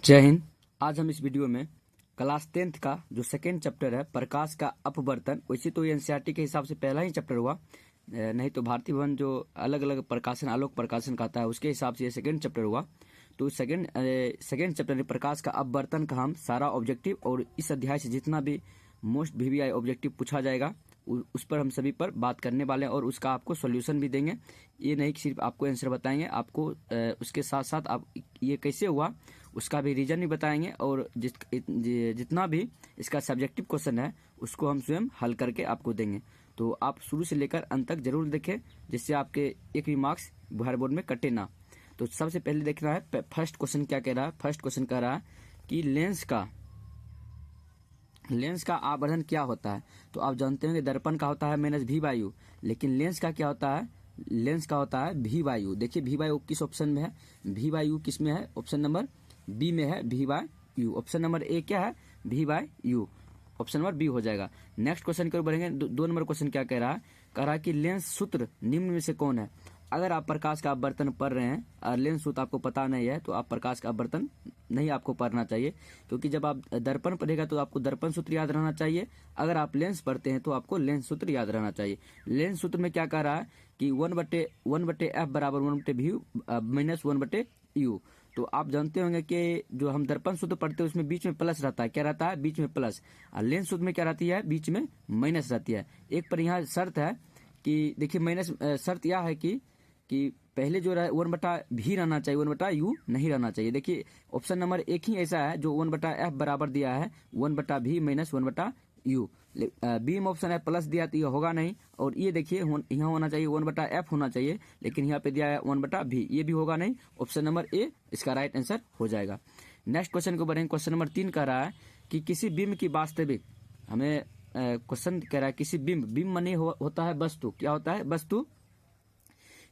जय हिंद। आज हम इस वीडियो में क्लास 10th का जो सेकेंड चैप्टर है प्रकाश का अपवर्तन, वैसे तो एनसीईआरटी के हिसाब से पहला ही चैप्टर हुआ, नहीं तो भारतीय भवन जो अलग अलग प्रकाशन आलोक प्रकाशन कहता है उसके हिसाब से ये सेकेंड चैप्टर हुआ। तो सेकेंड चैप्टर में प्रकाश का अपवर्तन का हम सारा ऑब्जेक्टिव और इस अध्याय से जितना भी मोस्ट VVI ऑब्जेक्टिव पूछा जाएगा उस पर हम सभी पर बात करने वाले हैं और उसका आपको सॉल्यूशन भी देंगे। ये नहीं कि सिर्फ आपको आंसर बताएंगे, आपको उसके साथ साथ आप ये कैसे हुआ उसका भी रीजन भी बताएंगे और जितना भी इसका सब्जेक्टिव क्वेश्चन है उसको हम स्वयं हल करके आपको देंगे। तो आप शुरू से लेकर अंत तक जरूर देखें जिससे आपके एक भी मार्क्स बिहार बोर्ड में कटे ना। तो सबसे पहले देखना है फर्स्ट क्वेश्चन क्या कह रहा है। फर्स्ट क्वेश्चन कह रहा है कि लेंस का आवर्धन क्या होता है। तो आप जानते हैं कि दर्पण का होता है -v वायु, लेकिन लेंस का क्या होता है, लेंस का होता है v वायु। देखिए v वायु किस ऑप्शन में है, v वायु किस में है, ऑप्शन नंबर बी में है v वायु। ऑप्शन नंबर ए क्या है, v वायु, ऑप्शन नंबर बी हो जाएगा। नेक्स्ट क्वेश्चन की ओर बढ़ेंगे। 2 नंबर क्वेश्चन क्या कह रहा है, कह रहा है कि लेंस सूत्र निम्न में से कौन है। अगर आप प्रकाश का अपवर्तन पढ़ रहे हैं और लेंस सूत्र आपको पता नहीं है तो आप प्रकाश का अपवर्तन नहीं आपको पढ़ना चाहिए, क्योंकि जब आप दर्पण पढ़ेगा तो आपको दर्पण सूत्र याद रहना चाहिए। अगर आप लेंस पढ़ते हैं तो आपको लेंस सूत्र याद रहना चाहिए। लेंस सूत्र में क्या कह रहा है कि 1/f बराबर 1/v माइनस 1/u। तो आप जानते होंगे कि जो हम दर्पण सूत्र पढ़ते हैं उसमें बीच में प्लस रहता है, क्या रहता है, बीच में प्लस। और लेंस सूत्र में क्या रहती है, बीच में माइनस रहती है। एक पर यहाँ शर्त है कि देखिए माइनस शर्त यह है कि पहले जो 1/v रहना चाहिए, 1/u नहीं रहना चाहिए। देखिए ऑप्शन नंबर एक ही ऐसा है जो 1/f बराबर दिया है 1/v माइनस 1/u। बी में ऑप्शन है प्लस दिया तो ये होगा नहीं, और ये देखिए यहाँ होना चाहिए 1/f होना चाहिए, लेकिन यहाँ पे दिया है 1/v, ये भी होगा नहीं। ऑप्शन नंबर ए इसका राइट आंसर हो जाएगा। नेक्स्ट क्वेश्चन को बढ़ेंगे। क्वेश्चन नंबर 3 कह रहा है कि किसी बिंब की वास्तविक, हमें क्वेश्चन कह रहा है किसी बिंब माने होता है वस्तु, क्या होता है, वस्तु।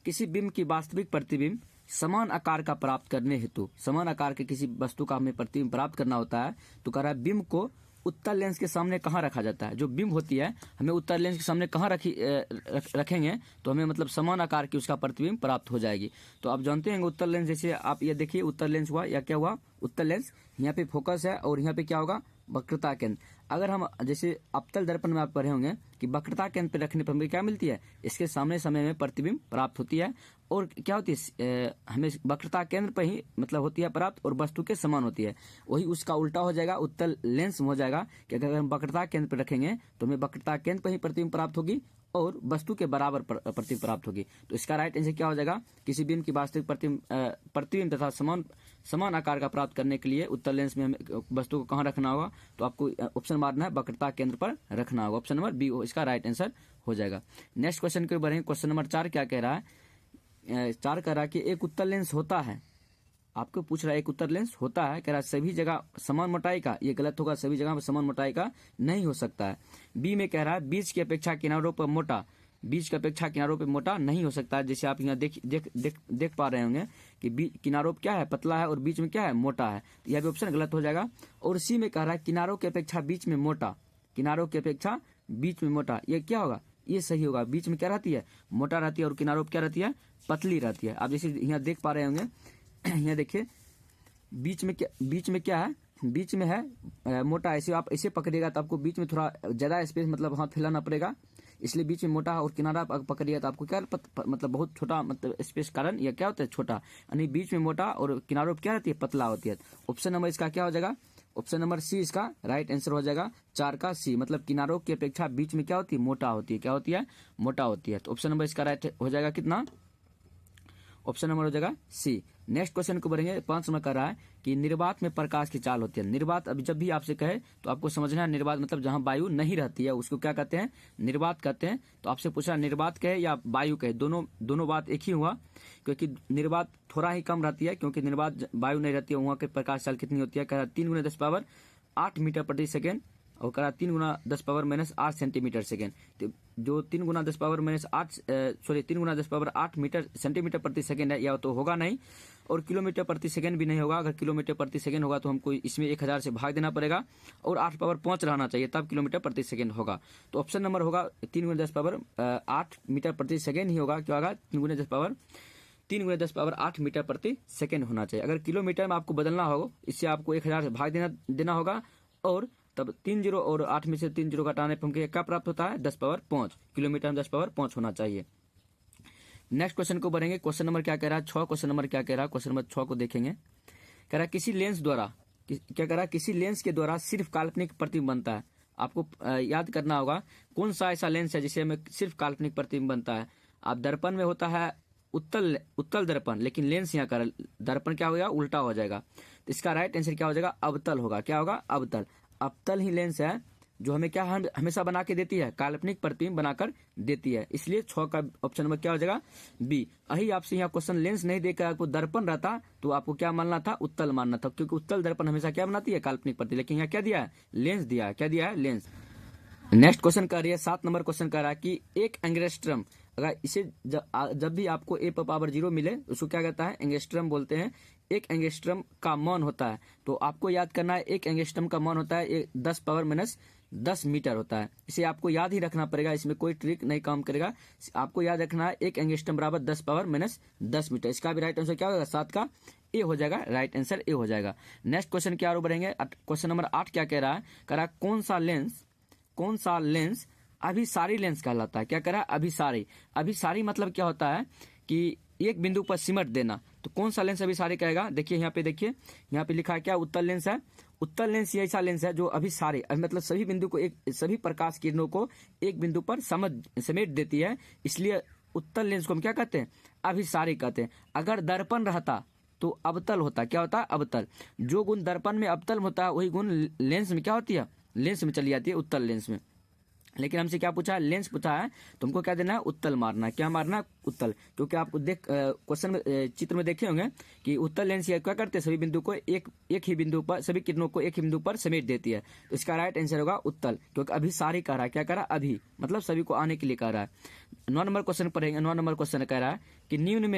किसी बिंब की वास्तविक प्रतिबिंब समान आकार का प्राप्त करने हेतु, समान आकार के किसी वस्तु का हमें प्रतिबिंब प्राप्त करना होता है तो कह रहा है बिंब को उत्तल लेंस के सामने कहाँ रखा जाता है। जो बिंब होती है हमें उत्तल लेंस के सामने कहाँ रखेंगे तो हमें मतलब समान आकार की उसका प्रतिबिंब प्राप्त हो जाएगी। तो आप जानते हैं उत्तल लेंस, जैसे आप ये देखिए उत्तल लेंस हुआ या क्या हुआ, उत्तल लेंस, यहाँ पे फोकस है और यहाँ पे क्या होगा, वक्रता केंद्र। अगर हम जैसे अवतल दर्पण में आप पढ़े होंगे कि वक्रता केंद्र पे रखने पर हमें क्या मिलती है, इसके सामने समय में प्रतिबिंब प्राप्त होती है। और क्या होती है, हमें वक्रता केंद्र पर ही मतलब होती है प्राप्त और वस्तु के समान होती है। वही उसका उल्टा हो जाएगा, उत्तल लेंस में हो जाएगा कि अगर हम वक्रता केंद्र पर रखेंगे तो हमें वक्रता केंद्र पर ही प्रतिबिंब प्राप्त होगी और वस्तु के बराबर प्रतिबिंब प्राप्त होगी। तो इसका राइट आंसर क्या हो जाएगा, किसी बिंब की वास्तविक प्रतिबिंब तथा समान आकार का प्राप्त करने के लिए उत्तल लेंस में हमें वस्तु को कहाँ रखना होगा, तो आपको ऑप्शन मारना है वक्रता केंद्र पर रखना होगा। ऑप्शन नंबर बी इसका राइट आंसर हो जाएगा। नेक्स्ट क्वेश्चन के बढ़ेंगे। क्वेश्चन नंबर 4 क्या कह रहा है, 4 कह रहा है कि एक उत्तल लेंस होता है, आपको पूछ रहा है एक उत्तल लेंस होता है, कह रहा है सभी जगह समान मोटाई का, ये गलत होगा, सभी जगह समान मोटाई का नहीं हो सकता है। बी में कह रहा है बीच की अपेक्षा किनारों पर मोटा, बीच की अपेक्षा किनारों पे मोटा नहीं हो सकता है। जैसे आप यहाँ देख पा रहे होंगे कि किनारों पे क्या है, पतला है और बीच में क्या है, मोटा है, तो यह भी ऑप्शन गलत हो जाएगा। और सी में कह रहा है किनारों की अपेक्षा बीच में मोटा, किनारों की अपेक्षा बीच में मोटा, ये क्या होगा, ये सही होगा। बीच में क्या रहती है, मोटा रहती है और किनारों पे क्या रहती है, पतली रहती है। आप जैसे यहाँ देख पा रहे होंगे, यहाँ देखिए बीच में क्या है, बीच में है मोटा। ऐसे आप ऐसे पकड़िएगा तो आपको बीच में थोड़ा ज्यादा स्पेस मतलब हाथ फैलाना पड़ेगा, इसलिए बीच में मोटा है। और किनारा पकड़िएगा तो आपको क्या मतलब बहुत छोटा मतलब स्पेस कारण यह क्या होता है, छोटा, यानी बीच में मोटा और किनारों पर क्या रहती है, पतला होती है। ऑप्शन नंबर इसका क्या हो जाएगा, ऑप्शन नंबर सी इसका राइट आंसर हो जाएगा। 4 का सी, मतलब किनारों की अपेक्षा बीच में क्या होती है, मोटा होती है, क्या होती है, मोटा होती है। तो ऑप्शन नंबर इसका राइट हो जाएगा कितना, ऑप्शन नंबर हो जाएगा सी। नेक्स्ट क्वेश्चन को बढ़ेंगे। 5 नंबर कर रहा है कि निर्वात में प्रकाश की चाल होती है। निर्वात अभी जब भी आपसे कहे तो आपको समझना है, निर्वात मतलब जहां वायु नहीं रहती है उसको क्या कहते हैं, निर्वात कहते हैं। तो आपसे पूछा निर्वात कहे या वायु कहे, दोनों बात एक ही हुआ, क्योंकि निर्वात थोड़ा ही कम रहती है, क्योंकि निर्वात वायु नहीं रहती है, वहां की प्रकाश चाल कितनी होती है, कह रहा 3 × 10⁸ मीटर प्रति सेकेंड, और करा 3 × 10⁻⁸ सेंटीमीटर सेकेंड। तो जो 3 × 10⁻8 मीटर सेंटीमीटर प्रति सेकेंड है, या तो होगा नहीं, और किलोमीटर प्रति सेकेंड भी नहीं होगा। अगर किलोमीटर प्रति सेकेंड होगा तो हमको इसमें 1000 से भाग देना पड़ेगा और 8⁻5 रहना चाहिए, तब किलोमीटर प्रति सेकेंड होगा। तो ऑप्शन नंबर होगा 3 × 10⁸ मीटर प्रति सेकेंड ही होगा, क्या होगा, 3 × 3 × 10⁸ मीटर प्रति सेकेंड होना चाहिए। अगर किलोमीटर में आपको बदलना हो, इससे आपको 1000 से भाग देना होगा, और तब 3 जीरो और 8 में से 3 जीरो घटाने पर हमको क्या प्राप्त होता है, 10⁵ किलोमीटर में 10⁵ होना चाहिए। नेक्स्ट क्वेश्चन को बढ़ेंगे। क्वेश्चन नंबर क्या कह रहा है, 6 क्वेश्चन नंबर क्या कह रहा है, क्वेश्चन नंबर 6 को देखेंगे। कह रहा है किसी लेंस द्वारा, क्या कह रहा है, किसी लेंस के द्वारा सिर्फ काल्पनिक प्रतिबिंब बनता है। आपको याद करना होगा कौन सा ऐसा लेंस है जिसे हमें सिर्फ काल्पनिक प्रतिबिंब बनता है। आप दर्पण में होता है उत्तल दर्पण, लेकिन लेंस यहाँ का दर्पण क्या हो जाएगा, उल्टा हो जाएगा। तो इसका राइट आंसर क्या हो जाएगा, अवतल होगा। क्या होगा, अवतल। अवतल ही लेंस है जो हमें क्या हमेशा बना के देती है, काल्पनिक प्रतिबिंब बनाकर देती है। इसलिए 6 का ऑप्शन नंबर क्या हो जाएगा, बी। अही आपसे यहाँ क्वेश्चन लेंस नहीं देकर आपको दर्पण रहता तो आपको क्या मानना था, उत्तल मानना था, क्योंकि उत्तल दर्पण हमेशा क्या बनाती है, काल्पनिक प्रतिबिंब। लेकिन यहाँ क्या दिया है, लेंस दिया है। क्या दिया है, लेंस। नेक्स्ट क्वेश्चन कर रही है 7 नंबर क्वेश्चन कर रहा है कि एक एंगस्ट्रम, अगर इसे जब भी आपको a⁻0 मिले उसको क्या कहता है, एंगस्ट्रम बोलते हैं। एक एंगस्ट्रम का मान होता है, तो आपको याद करना है एक एंगस्ट्रम का मान होता है 10⁻10 मीटर होता है। इसे आपको याद ही रखना पड़ेगा, इसमें कोई ट्रिक नहीं काम करेगा। आपको याद रखना है एक एंगस्ट्रम बराबर 10⁻10 मीटर। इसका भी राइट आंसर क्या होगा, 7 का ए हो जाएगा। राइट आंसर ए हो जाएगा। नेक्स्ट क्वेश्चन क्या और बढ़ेंगे। क्वेश्चन नंबर 8 क्या कह रहा है, कह रहा है कौन सा लेंस अभिसारी लेंस कहलाता है। क्या कह रहा है, अभिसारी। अभिसारी मतलब क्या होता है कि एक बिंदु पर सिमट देना। तो कौन सा लेंस अभिसारी कहेगा, देखिए यहाँ पे, देखिए यहाँ पे लिखा है क्या, उत्तल लेंस है। उत्तल लेंस ये ऐसा लेंस है जो अभिसारी, मतलब सभी बिंदु को सभी प्रकाश किरणों को एक बिंदु पर समेट देती है। इसलिए उत्तल लेंस को हम क्या कहते हैं, अभिसारी कहते हैं। अगर दर्पण रहता तो अवतल होता। क्या होता है, अवतल। जो गुण दर्पण में अवतल होता है वही गुण लेंस में क्या होती है, लेंस में चली जाती है, उत्तल लेंस में। लेकिन हमसे क्या पूछा है, लेंस पूछा है, तुमको क्या देना है, उत्तल मारना है। क्या मारना है, उत्तल। क्योंकि आपको क्वेश्चन में चित्र में देखे होंगे कि उत्तल लेंस क्या करते हैं, सभी बिंदु को एक ही बिंदु पर, सभी किरणों को एक ही बिंदु पर समेट देती है। तो इसका राइट आंसर होगा उत्तल, क्योंकि अभिसारी कह रहा है। क्या कह रहा है, अभी मतलब सभी को आने के लिए कह रहा है। 9 नंबर क्वेश्चन पढ़ेंगे। 9 नंबर क्वेश्चन कह रहा है कि निम्न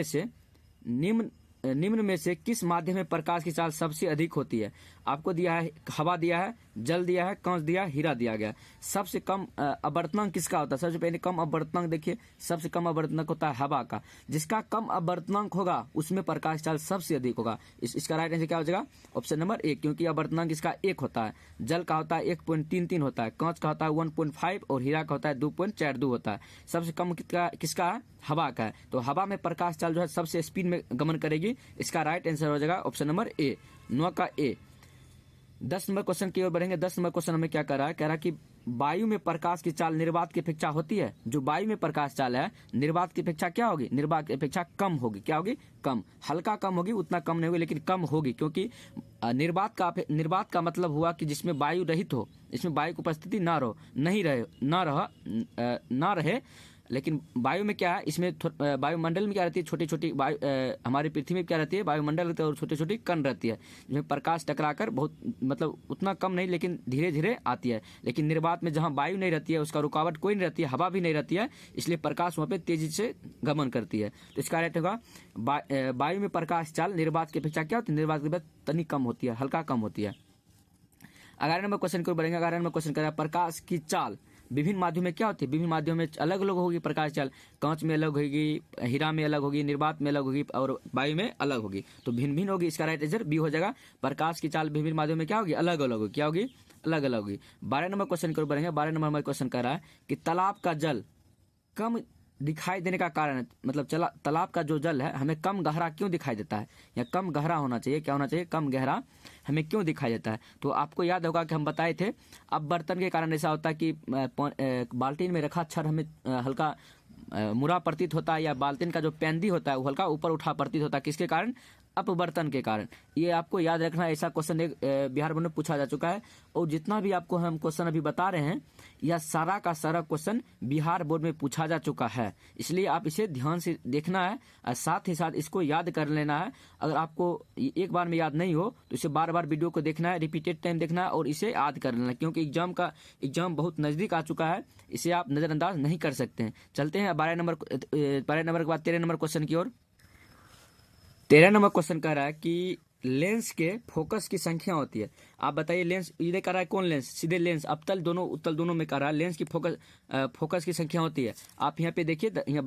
में से किस माध्यम में प्रकाश की चाल सबसे अधिक होती है। आपको दिया है हवा, दिया है जल, दिया है कांच, दिया है हीरा दिया गया। सबसे कम अपवर्तनांक किसका होता है, सबसे पहले कम अपवर्तनांक देखिए, सबसे कम अपवर्तनांक होता है हवा का। जिसका कम अपवर्तनांक होगा उसमें प्रकाश चाल सबसे अधिक होगा। इसका राइट आंसर क्या हो जाएगा, ऑप्शन नंबर 1, क्योंकि अपवर्तनांक इसका 1 होता है। जल का होता है 1.33 होता है, कांच का होता है 1.5 और हीरा का होता है 2.42 होता है। सबसे कम किसका है, हवा का है। तो हवा में प्रकाश चाल जो है सबसे स्पीड में गमन करेगी। इसका राइट आंसर हो जाएगा ऑप्शन नंबर ए, 9 का ए। 10 नंबर क्वेश्चन की ओर बढ़ेंगे। 10 नंबर क्वेश्चन हमें क्या कर रहा है, कह रहा है कि वायु में प्रकाश की चाल निर्वात की अपेक्षा होती है। जो वायु में प्रकाश चाल है निर्वात की अपेक्षा क्या होगी, निर्वात की अपेक्षा कम होगी। क्या होगी, कम। हल्का कम होगी, उतना कम नहीं होगी, लेकिन कम होगी। क्योंकि निर्वात का मतलब हुआ कि जिसमें वायु रहित हो, इसमें वायु की उपस्थिति ना रहे। लेकिन वायु में क्या है, इसमें वायुमंडल में क्या रहती है, छोटी छोटी हमारी पृथ्वी में क्या रहती है, वायुमंडल रहती है और छोटी छोटी कण रहती है, जिसमें प्रकाश टकराकर बहुत मतलब उतना कम नहीं लेकिन धीरे धीरे आती है। लेकिन निर्वात में जहाँ वायु नहीं रहती है, उसका रुकावट कोई नहीं रहती है, हवा भी नहीं रहती है, इसलिए प्रकाश वहाँ पे तेजी से गमन करती है। तो इसका राइट होगा वायु में प्रकाश चाल निर्वात की अपेक्षा क्या होती है, निर्वात की अपेक्षा तनिक कम होती है, हल्का कम होती है। 11 नंबर क्वेश्चन को बढ़ेंगे। 11 नंबर क्वेश्चन कर रहा है प्रकाश की चाल विभिन्न माध्यम में क्या होती है, विभिन्न माध्यम में अलग अलग होगी प्रकाश चाल। कांच में अलग होगी, हीरा में अलग होगी, निर्वात में अलग होगी और वायु में अलग होगी। तो भिन्न भिन्न होगी। इसका राइट आंसर बी हो जाएगा। प्रकाश की चाल विभिन्न माध्यम में क्या होगी, अलग अलग होगी। क्या होगी, अलग अलग होगी। 12 नंबर क्वेश्चन की ओर बढ़ेंगे। 12 नंबर हमारे क्वेश्चन कर रहा है कि तालाब का जल कम दिखाई देने का कारण, मतलब तालाब का जो जल है हमें कम गहरा क्यों दिखाई देता है, या कम गहरा होना चाहिए, क्या होना चाहिए, कम गहरा हमें क्यों दिखाई देता है। तो आपको याद होगा कि हम बताए थे, अब बर्तन के कारण ऐसा होता है कि बाल्टीन में रखा छड़ हमें हल्का मुड़ा प्रतीत होता है, या बाल्टीन का जो पेंदी होता है वो हल्का ऊपर उठा प्रतीत होता है, किसके कारण, अपवर्तन के कारण। ये आपको याद रखना, ऐसा क्वेश्चन एक बिहार बोर्ड में पूछा जा चुका है। और जितना भी आपको हम क्वेश्चन अभी बता रहे हैं, यह सारा का सारा क्वेश्चन बिहार बोर्ड में पूछा जा चुका है, इसलिए आप इसे ध्यान से देखना है और साथ ही साथ इसको याद कर लेना है। अगर आपको एक बार में याद नहीं हो तो इसे बार बार वीडियो को देखना है, रिपीटेड टाइम देखना है और इसे याद कर लेना है, क्योंकि एग्जाम बहुत नजदीक आ चुका है, इसे आप नजरअंदाज नहीं कर सकते हैं। चलते हैं 12 नंबर के बाद 13 नंबर क्वेश्चन की ओर। 13 नंबर क्वेश्चन कह रहा है कि लेंस के फोकस की संख्या होती है। आप बताइए लेंस ये कर रहा है कौन लेंस, सीधे लेंस अवतल दोनों उत्तल दोनों में कर रहा है, लेंस की फोकस की संख्या होती है। आप यहाँ पे देखिए यहाँ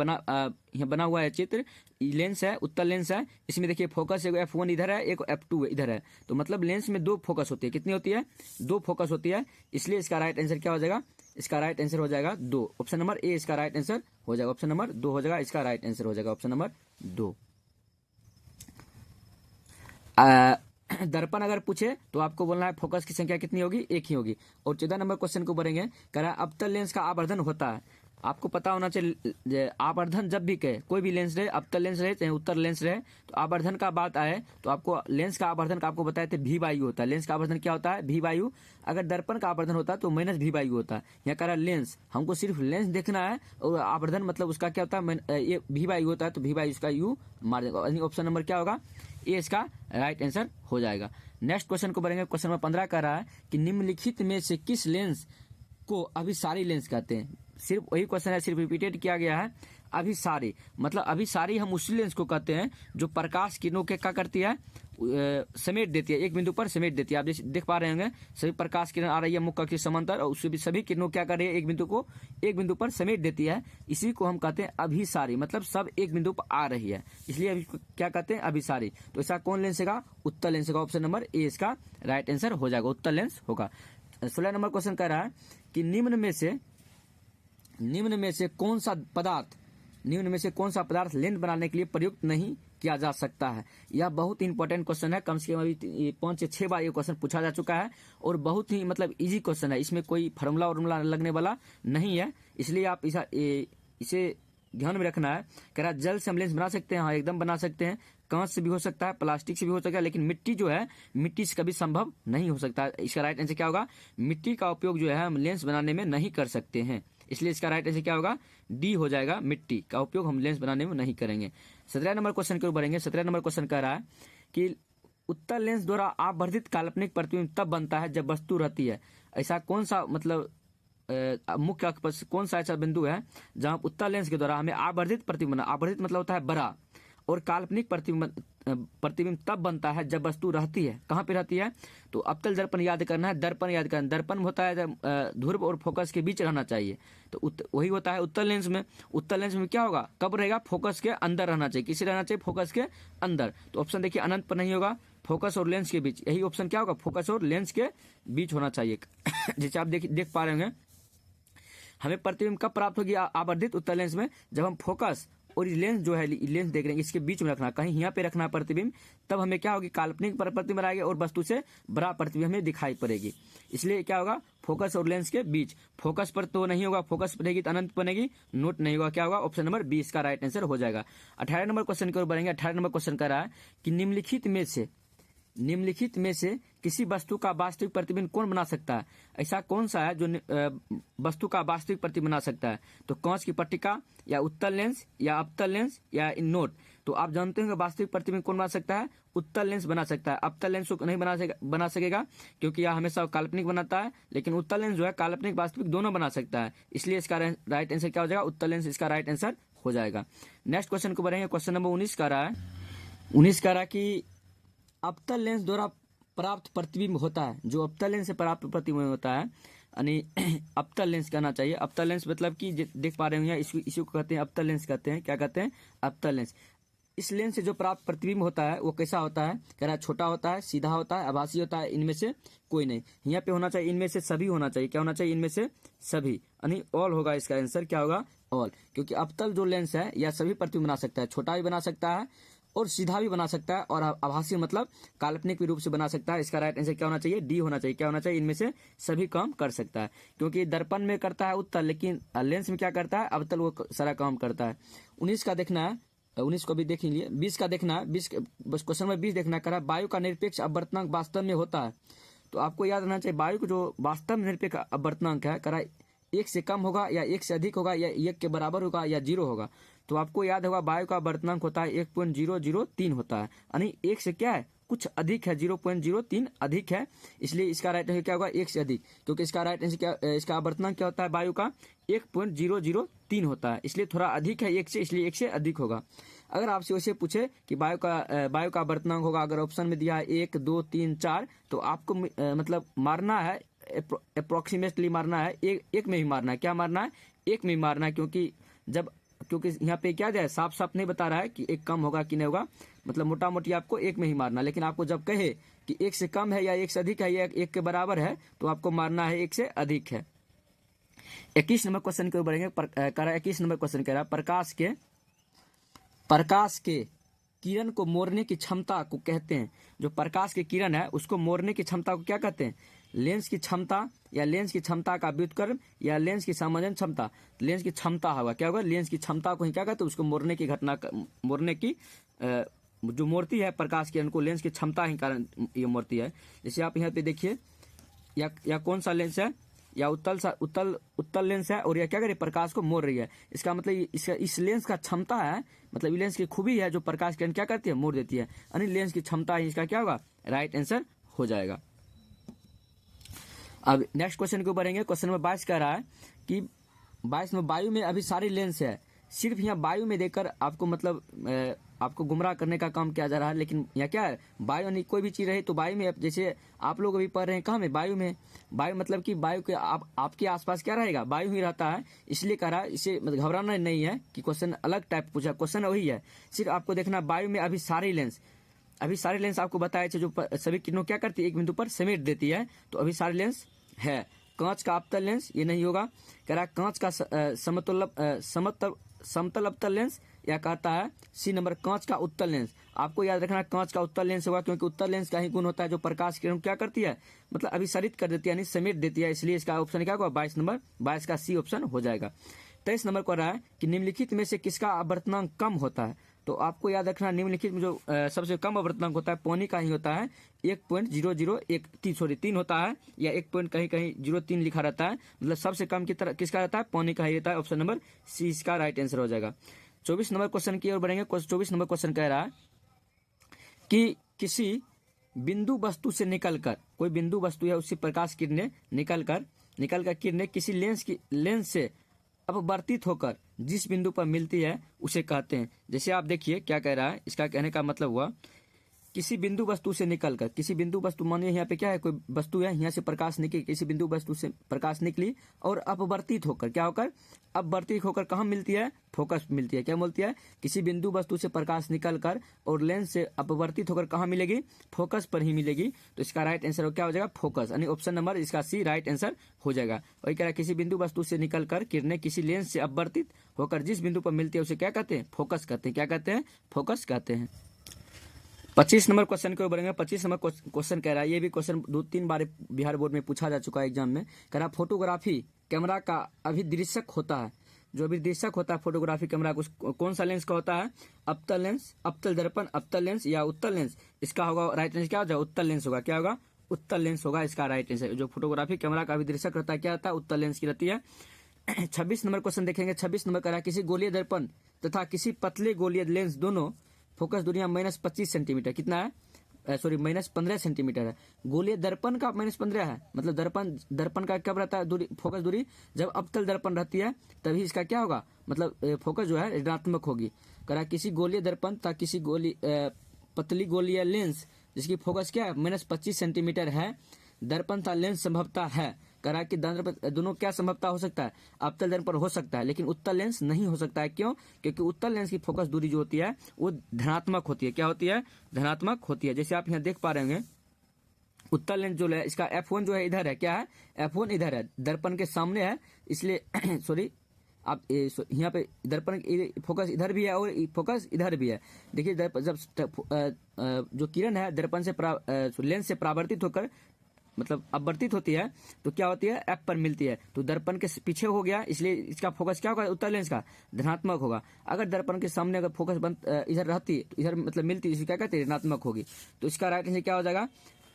बना हुआ है चित्र, लेंस है उत्तल लेंस है, इसमें देखिए फोकस एक F1 इधर है एक F2 इधर है, तो मतलब लेंस में 2 फोकस होती है। कितनी होती है? 2 फोकस होती है। इसलिए इसका राइट आंसर क्या हो जाएगा? इसका राइट आंसर हो जाएगा 2, ऑप्शन नंबर ए इसका राइट आंसर हो जाएगा, ऑप्शन नंबर 2 हो जाएगा, इसका राइट आंसर हो जाएगा ऑप्शन नंबर 2। दर्पण अगर पूछे तो आपको बोलना है फोकस की संख्या कितनी होगी? एक ही होगी। और 14 नंबर क्वेश्चन को बढ़ेंगे, कह रहा है अवतल लेंस का आवर्धन होता है। आपको पता होना चाहिए आवर्धन जब भी कहे, कोई भी लेंस रहे, अवतल लेंस रहे चाहे उत्तल लेंस रहे, तो आवर्धन का बात आए तो आपको लेंस का आवर्धन का आपको बताए थे भी वायु होता है। लेंस का आवर्धन क्या होता है? भी वायु। अगर दर्पण का आवर्धन होता है तो माइनस भी वायु होता है। यहाँ कह रहा है लेंस, हमको सिर्फ लेंस देखना है और आवर्धन मतलब उसका क्या होता है? ये भी वायु होता है तो भी वायु इसका यू मार देगा। ऑप्शन नंबर क्या होगा? ये इसका राइट आंसर हो जाएगा। नेक्स्ट क्वेश्चन को बढ़ेंगे, क्वेश्चन नंबर 15 कह रहा है कि निम्नलिखित में से किस लेंस को अभिसारी लेंस कहते हैं? सिर्फ वही क्वेश्चन है, सिर्फ रिपीटेड किया गया है। अभिसारी मतलब अभिसारी हम उसी लेंस को कहते हैं जो प्रकाश किरणों के क्या करती है? समेट देती है, एक बिंदु पर समेट देती है। आप देख पा रहे होंगे सभी प्रकाश किरण आ रही है मुख्य के समांतर और उससे भी सभी किरणों क्या कर रही है? एक बिंदु पर समेट देती है। इसी को हम कहते हैं अभिसारी, मतलब सब एक बिंदु पर आ रही है, इसलिए अभी क्या कहते हैं? अभिसारी। तो इसका कौन लेंस होगा? उत्तल लेंस होगा, ऑप्शन नंबर ए इसका राइट आंसर हो जाएगा, उत्तल लेंस होगा। 16 नंबर क्वेश्चन कह रहा है कि निम्न में से कौन सा पदार्थ लेंस बनाने के लिए प्रयुक्त नहीं किया जा सकता है? यह बहुत ही इंपॉर्टेंट क्वेश्चन है, कम से कम अभी 5 से 6 बार ये क्वेश्चन पूछा जा चुका है और बहुत ही मतलब इजी क्वेश्चन है, इसमें कोई फार्मूला लगने वाला नहीं है, इसलिए आप इसे ध्यान में रखना है। कह रहा जल से हम लेंस बना सकते हैं, हाँ एकदम बना सकते हैं, कांच से भी हो सकता है, प्लास्टिक से भी हो सकता है, लेकिन मिट्टी जो है मिट्टी से कभी संभव नहीं हो सकता। इसका राइट आंसर क्या होगा? मिट्टी का उपयोग जो है हम लेंस बनाने में नहीं कर सकते हैं, इसलिए इसका राइट आंसर क्या होगा? डी हो जाएगा, मिट्टी का उपयोग हम लेंस बनाने में नहीं करेंगे। 17 नंबर क्वेश्चन की ओर बढ़ेंगे। 17 नंबर क्वेश्चन कह रहा है कि उत्तल लेंस द्वारा आवर्धित काल्पनिक प्रतिबिंब तब बनता है जब वस्तु रहती है। ऐसा कौन सा मतलब मुख्य अक्ष पर कौन सा ऐसा बिंदु है जहां उत्तल लेंस के द्वारा हमें आवर्धित प्रतिबिंब, आवर्धित मतलब होता है बड़ा, और काल्पनिक प्रतिबिंब तब बनता है जब वस्तु रहती है। कहाँ पे रहती है? तो अवतल दर्पण याद करना है, दर्पण याद करना। दर्पण होता है ध्रुव और फोकस के बीच रहना चाहिए, तो वही होता है उत्तल लेंस में। उत्तल लेंस में क्या होगा? कब रहेगा? फोकस के अंदर रहना चाहिए। किसे रहना चाहिए? फोकस के अंदर। तो ऑप्शन देखिए अनंत पर नहीं होगा, फोकस और लेंस के बीच, यही ऑप्शन क्या होगा? फोकस और लेंस के बीच होना चाहिए। जैसे आप देख पा रहे होंगे, हमें प्रतिबिंब कब प्राप्त होगी आवर्धित उत्तल लेंस में? जब हम फोकस और लेंस जो है लेंस देख रहे हैं इसके बीच में रखना, कहीं यहाँ पे रखना प्रतिबिंब, तब हमें क्या होगी? काल्पनिक प्रतिबिंब आएगी और वस्तु से बड़ा प्रतिबिंब हमें दिखाई पड़ेगी। इसलिए क्या होगा? फोकस और लेंस के बीच। फोकस पर तो नहीं होगा, फोकस बनेगी तो अनंत बनेगी, नोट नहीं होगा, क्या होगा? ऑप्शन नंबर बी इसका राइट आंसर हो जाएगा। 18 नंबर क्वेश्चन की ओर बढ़ेंगे। 18 नंबर क्वेश्चन कर रहा है कि निम्नलिखित में से किसी वस्तु का वास्तविक प्रतिबिंब कौन बना सकता है? ऐसा कौन सा है जो वस्तु का वास्तविक प्रतिबिंब बना सकता है? तो कांच की पट्टिका या उत्तल लेंस या अवतल लेंस या नोट। तो आप जानते हैं वास्तविक प्रतिबिंब कौन बना सकता है? उत्तल लेंस बना सकता है। अवतल लेंस को नहीं बना सकेगा क्योंकि यह हमेशा काल्पनिक बनाता है, लेकिन उत्तल लेंस जो है काल्पनिक वास्तविक दोनों बना सकता है, इसलिए इसका राइट आंसर क्या हो जाएगा? उत्तल लेंस इसका राइट आंसर हो जाएगा। नेक्स्ट क्वेश्चन को बढ़ेंगे। क्वेश्चन नंबर 19 का रहा है 19 कह रहा कि अवतल लेंस द्वारा प्राप्त प्रतिबिंब होता है, जो अवतल लेंस से प्राप्त प्रतिबिंब होता है यानी अवतल लेंस कहना चाहिए। अवतल लेंस मतलब कि देख पा रहे होंगे इसी को कहते हैं अवतल लेंस कहते हैं। क्या कहते हैं? अवतल लेंस। इस लेंस से जो प्राप्त प्रतिबिंब होता है वो कैसा होता है? कह रहा है छोटा होता है, सीधा होता है, आभासी होता है, इनमें से कोई नहीं। यहाँ पे होना चाहिए इनमें से सभी होना चाहिए। क्या होना चाहिए? इनमें से सभी, यानी ऑल होगा इसका आंसर। क्या होगा? ऑल। क्योंकि अवतल जो लेंस है यह सभी प्रतिबिंब बना सकता है, छोटा भी बना सकता है और सीधा भी बना सकता है और आभासी मतलब काल्पनिक रूप से बना सकता है। इसका राइट आंसर क्या होना चाहिए? डी होना चाहिए। क्या होना चाहिए? इनमें से सभी काम कर सकता है, क्योंकि दर्पण में करता है उत्तल, लेकिन लेंस में क्या करता है? अवतल वो सारा काम करता है। 19 का देखना है, 19 को भी देख लीजिए। 20 का देखना है, 20 बस क्वेश्चन में 20 देखना है। वायु का निरपेक्ष अपवर्तनांक वास्तव में होता है, तो आपको याद रखना चाहिए वायु को जो वास्तव में निरपेक्ष अपवर्तनांक है, करा 1 से कम होगा या 1 से अधिक होगा या 1 के बराबर होगा या 0 होगा। तो आपको याद होगा वायु का अपवर्तनांक होता है 1.003 होता है, यानी 1 से क्या है? कुछ अधिक है, 0.03 अधिक है, इसलिए इसका राइट आंसर क्या होगा, 1 से अधिक, क्योंकि इसका राइट आंसर क्या, इसका आवर्तनांक क्या होता है वायु का 1.003 होता है, इसलिए थोड़ा अधिक है 1 से, इसलिए 1 से अधिक होगा। अगर आपसे वैसे पूछे कि वायु का आवर्तनांक होगा, अगर ऑप्शन में दिया है 1, 2, 3, 4, तो आपको मतलब मारना है, अप्रोक्सीमेटली मारना है, एक में ही मारना है। क्या मारना है, एक में ही मारना है, क्योंकि यहाँ पे क्या दिया है, साफ साफ नहीं बता रहा है कि एक कम होगा कि नहीं होगा, मतलब मोटा मोटी आपको एक में ही मारना। लेकिन आपको जब कहे कि 1 से कम है या 1 से अधिक है या 1 के बराबर है, तो आपको मारना है 1 से अधिक है। 21 नंबर क्वेश्चन के ऊपर बढ़ेंगे। 21 नंबर क्वेश्चन कह रहा है प्रकाश के किरण को मोड़ने की क्षमता को कहते हैं। जो प्रकाश के किरण है उसको मोड़ने की क्षमता को क्या कहते हैं, लेंस की क्षमता, या लेंस की क्षमता का व्युत्क्रम, या लेंस की समांजन क्षमता। लेंस की क्षमता होगा, क्या होगा, लेंस की क्षमता को ही क्या कहते हैं, उसको मोड़ने की घटना, मोड़ने की जो मोड़ती है प्रकाश किरण को, लेंस की क्षमता ही कारण ये मोड़ती है। जैसे आप यहाँ पे देखिए, या कौन सा लेंस है, या उत्तल लेंस है, और यह क्या करे, प्रकाश को मोड़ रही है। इसका मतलब इस लेंस का क्षमता है, मतलब लेंस की खूबी है जो प्रकाश किरण क्या करती है, मोड़ देती है, यानी लेंस की क्षमता है, इसका क्या होगा, राइट आंसर हो जाएगा। अब नेक्स्ट क्वेश्चन को बढ़ेंगे। क्वेश्चन नंबर 22 कह रहा है कि 22 में वायु में अभी सारी लेंस है, सिर्फ यहाँ वायु में देकर आपको मतलब आपको गुमराह करने का काम किया जा रहा है। लेकिन यहाँ क्या है, वायु नहीं, कोई भी चीज रहे तो वायु में, जैसे आप लोग अभी पढ़ रहे हैं कहाँ में, वायु में। वायु मतलब कि वायु के आपके आसपास क्या रहेगा, वायु ही रहता है, इसलिए कह रहा है। इसे मतलब घबराना नहीं है कि क्वेश्चन अलग टाइप पूछा, क्वेश्चन वही है, सिर्फ आपको देखना वायु में अभी सारी लेंस आपको बताया जो सभी किरणों क्या करती है, एक बिंदु पर समेट देती है, तो अभी सारी लेंस है। कांच का अवतल लेंस ये नहीं होगा, कह रहा है कांच का समतल अवतल लेंस, या कहता है सी नंबर कांच का उत्तल लेंस। आपको याद रखना कांच का उत्तल लेंस होगा, क्योंकि उत्तल लेंस का ही गुण होता है जो प्रकाश किरण क्या करती है, मतलब अभिसरित कर देती है, यानी समेट देती है, इसलिए इसका ऑप्शन क्या होगा, 22 नंबर, 22 का सी ऑप्शन हो जाएगा। 23 नंबर को रहा है कि निम्नलिखित में से किसका आवर्तनांक कम होता है। तो आपको याद रखना निम्नलिखित में जो सबसे कम आवर्तनांक होता है पानी का ही होता है, 1.001 होता है, या 1 पॉइंट कहीं 0.3 लिखा रहता है, मतलब सबसे कम की तरह किसका रहता है, पानी का ही रहता है। ऑप्शन नंबर सी इसका राइट आंसर हो जाएगा। 24 नंबर क्वेश्चन की ओर बढ़ेंगे। 24 नंबर क्वेश्चन कह रहा है कि किसी बिंदु वस्तु से निकलकर, कोई बिंदु वस्तु है उससे प्रकाश किरणें निकलकर किरणें किसी लेंस से अपवर्तित होकर जिस बिंदु पर मिलती है उसे कहते हैं। जैसे आप देखिए क्या कह रहा है, इसका कहने का मतलब हुआ किसी बिंदु वस्तु से निकलकर, किसी बिंदु वस्तु, मानिए यहाँ पे क्या है, कोई वस्तु है, यहाँ से प्रकाश निकली, किसी बिंदु वस्तु से प्रकाश निकली और अपवर्तित होकर, क्या होकर, अपवर्तित होकर कहाँ मिलती है, फोकस मिलती है। क्या मिलती है, किसी बिंदु वस्तु से प्रकाश निकलकर और लेंस से अपवर्तित होकर कहाँ मिलेगी, फोकस पर ही मिलेगी। तो इसका राइट आंसर क्या हो जाएगा, फोकस, यानी ऑप्शन नंबर इसका सी राइट आंसर हो जाएगा। वही कह रहा है किसी बिंदु वस्तु से निकलकर किरणें किसी लेंस से अपवर्तित होकर जिस बिंदु पर मिलती है उसे क्या कहते हैं, फोकस कहते हैं। क्या कहते हैं, फोकस कहते हैं। 25 नंबर क्वेश्चन को बढ़ेंगे। 25 नंबर क्वेश्चन कह रहा है, ये भी क्वेश्चन 2-3 बार बिहार बोर्ड में पूछा जा चुका है एग्जाम में। कह रहा फोटोग्राफी कैमरा का अभिदृश्यक होता है, जो अभिदृश्यक होता है फोटोग्राफी कैमरा को कौन सा लेंस का होता है, अवतल लेंस, अवतल दर्पण, अवतल लेंस या उत्तल लेंस। इसका होगा राइट आंसर क्या हो जाएगा, उत्तल लेंस होगा। क्या होगा, उत्तल लेंस होगा इसका राइट आंसर। जो फोटोग्राफी कैमरा का अभिदृश्यक रहता है क्या रहता है, उत्तल लेंस की रहती है। 26 नंबर क्वेश्चन देखेंगे। 26 नंबर कह रहा है किसी गोलीय दर्पण तथा किसी पतले गोलीय लेंस दोनों फोकस दूरियां -25 सेंटीमीटर, कितना है, सॉरी -15 सेंटीमीटर है। गोलीय दर्पण का -15 है, मतलब दर्पण का कब रहता है दूरी, फोकस दूरी, जब अवतल दर्पण रहती है तभी इसका क्या होगा, मतलब फोकस जो है ऋणात्मक होगी। कह रहा किसी गोलीय दर्पण तथा किसी पतली गोलीय लेंस जिसकी फोकस क्या है, -25 सेंटीमीटर है, दर्पण तथा लेंस संभवता है। कह रहा है कि दोनों क्या संभवता हो सकता है, अवतल दर्पण हो सकता है, लेकिन उत्तल लेंस नहीं हो सकता है। क्यों, क्योंकि उत्तल लेंस की फोकस दूरी जो होती है वो धनात्मक होती है। क्या होती है, धनात्मक होती है। जैसे आप यहाँ देख पा रहे होंगे उत्तल लेंस जो है इसका F1 जो है इधर है, क्या है, F1 इधर है, दर्पण के सामने है, इसलिए सॉरी आप यहाँ पे दर्पण फोकस इधर भी है और फोकस इधर भी है। देखिए जब जो किरण है दर्पण से लेंस से परावर्तित होकर मतलब अपवर्तित होती है तो क्या होती है, एफ पर मिलती है, तो दर्पण के पीछे हो गया, इसलिए इसका फोकस क्या होगा, उत्तल लेंस का धनात्मक होगा। अगर दर्पण के सामने अगर फोकस इधर रहती तो इधर मतलब मिलती, इसे क्या कहते हैं, ऋणात्मक होगी। तो इसका राइट आंसर क्या हो जाएगा,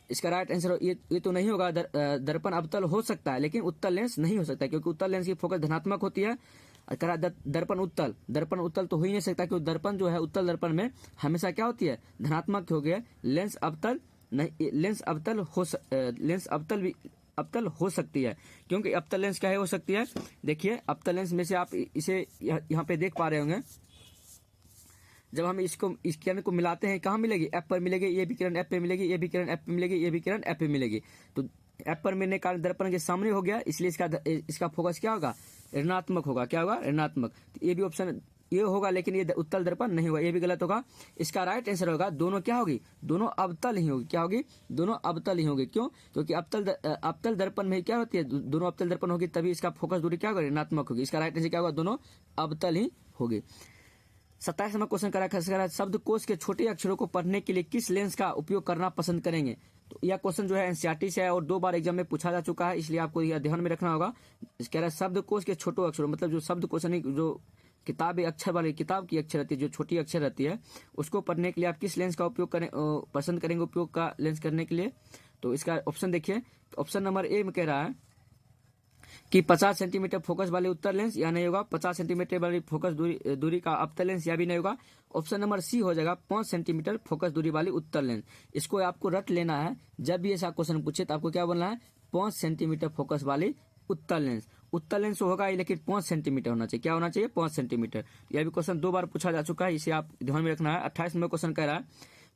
इसका राइट आंसर ये तो नहीं होगा, दर्पण अवतल हो सकता है लेकिन उत्तल लेंस नहीं हो सकता, क्योंकि उत्तल लेंस की फोकस धनात्मक होती है। और कह रहा है दर्पण उत्तल, दर्पण उत्तल तो हो ही नहीं सकता, क्योंकि दर्पण जो है उत्तल दर्पण में हमेशा क्या होती है, धनात्मक हो गया। लेंस अवतल नहीं, लेंस अवतल भी अवतल हो सकती है, क्योंकि अवतल लेंस क्या है हो सकती है। देखिए अवतल लेंस में से आप इसे यहाँ पे देख पा रहे होंगे, जब हम इस किरण को मिलाते हैं कहाँ मिलेगी, एफ पर मिलेगी, ये भी किरण एफ पे मिलेगी, ये भी किरण एफ पे मिलेगी, ये भी किरण एफ पे मिलेगी। तो एफ पर मिलने के कारण दर्पण के सामने हो गया, इसलिए इसका फोकस क्या होगा, ऋणात्मक होगा। क्या होगा, ऋणात्मक। तो ये भी ऑप्शन ये होगा, लेकिन ये उत्तल दर्पण नहीं होगा, ये भी गलत होगा। इसका राइट आंसर होगा दोनों क्या होगी, दोनों अवतल ही होगी। क्या होगी, दोनों अवतल ही होगी। क्यों, क्योंकि अवतल दर्पण में क्या होती है, दोनों अवतल दर्पण होगी, तभी इसका फोकस दूरी क्या होगी, ऋणात्मक होगी। इसका राइट आंसर क्या होगा, दोनों अवतल ही होगी। 27 नंबर क्वेश्चन करा शब्दकोश के छोटे अक्षरों को पढ़ने के लिए किस लेंस का उपयोग करना पसंद करेंगे। तो यह क्वेश्चन जो है एनसीईआरटी से है और 2 बार एग्जाम में पूछा जा चुका है, इसलिए आपको यह ध्यान में रखना होगा। कह रहा है शब्दकोश के छोटे अक्षरों, मतलब जो शब्दकोश जो किताब अक्षर वाली किताब की अक्षर रहती है, जो छोटी अक्षर रहती है, उसको पढ़ने के लिए आप किस लेंस का उपयोग करें पसंद करेंगे, उपयोग का लेंस करने के लिए। तो इसका ऑप्शन देखिए, ऑप्शन नंबर ए में कह रहा है कि 50 सेंटीमीटर फोकस वाली उत्तल लेंस, या नहीं होगा 50 सेंटीमीटर वाली फोकस दूरी का अवतल लेंस, या भी नहीं होगा। ऑप्शन नंबर सी हो जाएगा 5 सेंटीमीटर फोकस दूरी वाली उत्तल लेंस। इसको आपको रट लेना है, जब भी ऐसा क्वेश्चन पूछे तो आपको क्या बोलना है, 5 सेंटीमीटर फोकस वाली उत्तल लेंस। उत्तल लेंस होगा ही, लेकिन 5 सेंटीमीटर होना चाहिए। क्या होना चाहिए, 5 सेंटीमीटर। यह भी क्वेश्चन 2 बार पूछा जा चुका है, इसे आप ध्यान में रखना है। 28 नंबर क्वेश्चन कह रहा है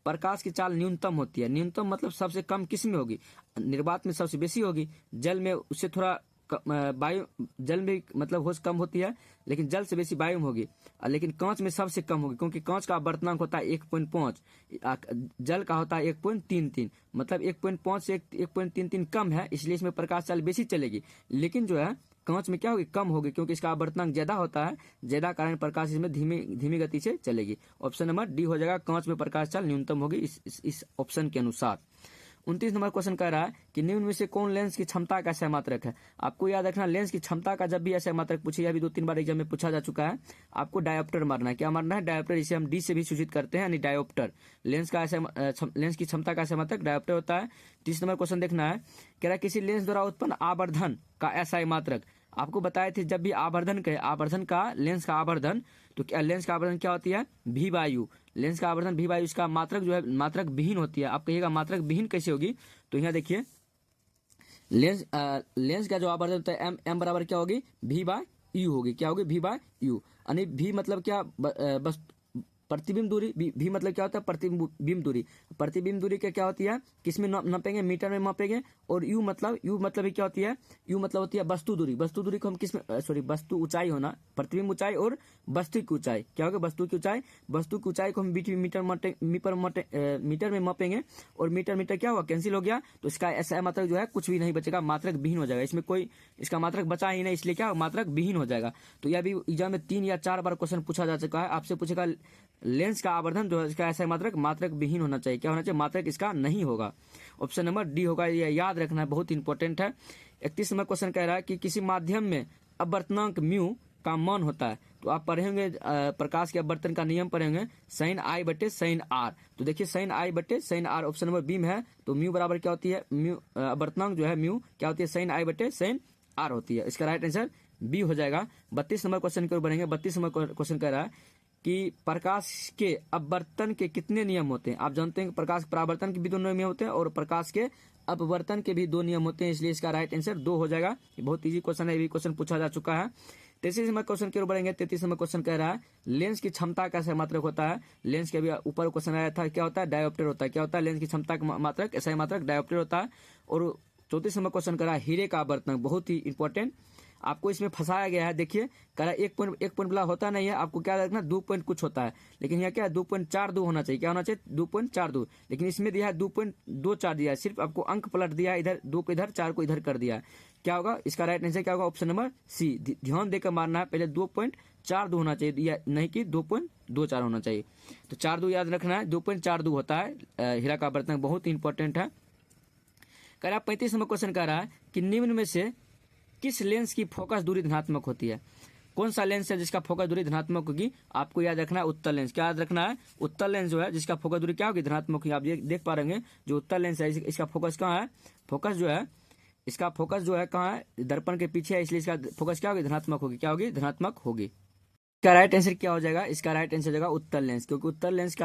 प्रकाश की चाल न्यूनतम होती है। न्यूनतम मतलब सबसे कम किस में होगी, निर्वात में सबसे बेसी होगी, जल में उससे थोड़ा वायु, जल में मतलब होश कम होती है, लेकिन जल से बेसी वायु में होगी। लेकिन कांच में सबसे कम होगी, क्योंकि कांच का अपवर्तनांक होता है 1.5, जल का होता है 1.33, मतलब 1.5 से 1.33 कम है, इसलिए इसमें प्रकाश चाल बेसी चलेगी। लेकिन जो है कांच में क्या होगी, कम होगी, क्योंकि इसका अपवर्तनांक ज्यादा होता है, ज्यादा कारण प्रकाश इसमें धीमी गति से चलेगी। ऑप्शन नंबर डी हो जाएगा, कांच में प्रकाश चाल न्यूनतम होगी इस ऑप्शन के अनुसार। 29 नंबर क्वेश्चन कह रहा है कि निम्न में से कौन लेंस की क्षमता का असह मात्रक है। आपको याद रखना, लेंस की क्षमता का जब भी असह मात्रक पूछे, यह भी 2-3 बार एग्जाम में पूछा जा चुका है, आपको डायोप्टर मारना है। क्या मारना है, डायोप्टर, इसे हम डी से भी सूचित करते हैं, यानी डायोप्टर। लेंस की क्षमता का असह मात्रक डायोप्टर होता है। 30 नंबर क्वेश्चन देखना है, कह रहा है किसी लेंस द्वारा उत्पन्न आवर्धन का असह मात्रक। आपको बताए थे जब भी आवर्धन का लेंस का आवर्धन, तो क्या लेंस का आवर्धन क्या होती है, भी वायु। लेंस का आवर्धन भी वायु, इसका मात्रक जो है मात्रक विहीन होती है। आप कहिएगा मात्रक विहीन कैसे होगी, तो यहाँ देखिए लेंस का जो आवर्धन होता है एम बराबर क्या होगी, भी बाय यू होगी। क्या होगी, भी बाय यू। यानी भी मतलब क्या, बस प्रतिबिंब दूरी। भी मतलब क्या होता है, प्रतिबिंब दूरी। प्रतिबिंब दूरी क्या होती है, किसमें नापेंगे, मीटर में मापेंगे। और यू मतलब क्या होती है, यू मतलब होती है वस्तु दूरी। वस्तु दूरी को हम वस्तु ऊंचाई होना, प्रतिबिंब ऊंचाई और वस्तु की ऊंचाई। क्या होगा, वस्तु की ऊंचाई। वस्तु की ऊंचाई को हम मीटर में मापेंगे, और मीटर क्या हुआ, कैंसिल हो गया, तो इसका ऐसा मात्रक जो है कुछ भी नहीं बचेगा, मात्रक विहीन हो जाएगा। इसमें कोई इसका मात्रक बचा ही नहीं, इसलिए क्या मात्रक विहीन हो जाएगा। तो यह भी एग्जाम में 3 या 4 बार क्वेश्चन पूछा जा चुका है। आपसे पूछेगा लेंस का आवर्धन जो है इसका ऐसा मात्रक विहीन होना चाहिए। क्या होना चाहिए, मात्रक इसका नहीं होगा। ऑप्शन नंबर डी होगा, यह याद रखना है, बहुत इंपॉर्टेंट है। 31 नंबर क्वेश्चन कह रहा है कि किसी माध्यम में अपवर्तनांक म्यू का मान होता है। तो आप पढ़ेंगे प्रकाश के अपवर्तन का नियम पढ़ेंगे, sin I बटे sin R। तो देखिए sin I बटे sin R option number B में है। तो म्यू बराबर क्या होती है, म्यू अपवर्तनांक जो है म्यू क्या होती है, sin I बटे sin R होती है। इसका राइट आंसर बी हो जाएगा। 32 नंबर क्वेश्चन की ओर बढ़ेंगे। 32 नंबर क्वेश्चन कह रहा है कि प्रकाश के अपवर्तन के कितने नियम होते हैं। आप जानते हैं कि प्रकाश परावर्तन के भी 2 नियम होते हैं और प्रकाश के अपवर्तन के भी 2 नियम होते हैं, इसलिए इसका राइट आंसर 2 हो जाएगा। ये बहुत इजी क्वेश्चन है, ये भी क्वेश्चन पूछा जा चुका है। 33 नंबर क्वेश्चन की ओर बढ़ेंगे। 33 नंबर क्वेश्चन कह रहा है लेंस की क्षमता का असह मात्रक होता है। लेंस के भी ऊपर क्वेश्चन आया था, क्या होता है, डायोप्टर होता है। क्या होता है, लेंस की क्षमता का मात्रक असह मात्रक डायोप्टर होता है। और 34 नंबर क्वेश्चन कह रहा है हीरे का अपवर्तन, बहुत ही इंपॉर्टेंट, आपको इसमें फंसाया गया है। देखिए कह रहा है 1 पॉइंट वाला होता नहीं है, आपको क्या रखना, 2 पॉइंट कुछ होता है, लेकिन यहाँ क्या है 2.42 होना चाहिए। क्या होना चाहिए, 2.42, लेकिन इसमें दिया है 2.24 दिया है। सिर्फ आपको अंक पलट दिया है, इधर 2 को इधर 4 को इधर कर दिया है। क्या होगा, इसका राइट आंसर क्या होगा, ऑप्शन नंबर सी। ध्यान देकर मारना है, पहले 2.42 होना चाहिए, नहीं कि 2.24 होना चाहिए। तो 4-2 याद रखना है, 2.42 होता है हीरा का अपवर्तन, बहुत इंपॉर्टेंट है। कह रहा है 35 नंबर क्वेश्चन कह रहा है कि निम्न में से किस लेंस की फोकस दूरी धनात्मक होती है। कौन सा लेंस है जिसका फोकस दूरी धनात्मक होगी, आपको याद रखना है उत्तल लेंस। क्या याद रखना है, उत्तल लेंस जो है जिसका फोकस दूरी क्या होगी, धनात्मक होगी। आप देख पा रहे हैं जो उत्तल लेंस है इसका फोकस कहाँ है, फोकस जो है इसका फोकस जो है कहाँ है, दर्पण के पीछे है, इसलिए इसका फोकस क्या होगी, धनात्मक होगी। क्या होगी, धनात्मक होगी। इसका राइट आंसर क्या हो जाएगा, इसका राइट आंसर हो जाएगा उत्तर लेंस, क्योंकि उत्तर लेंस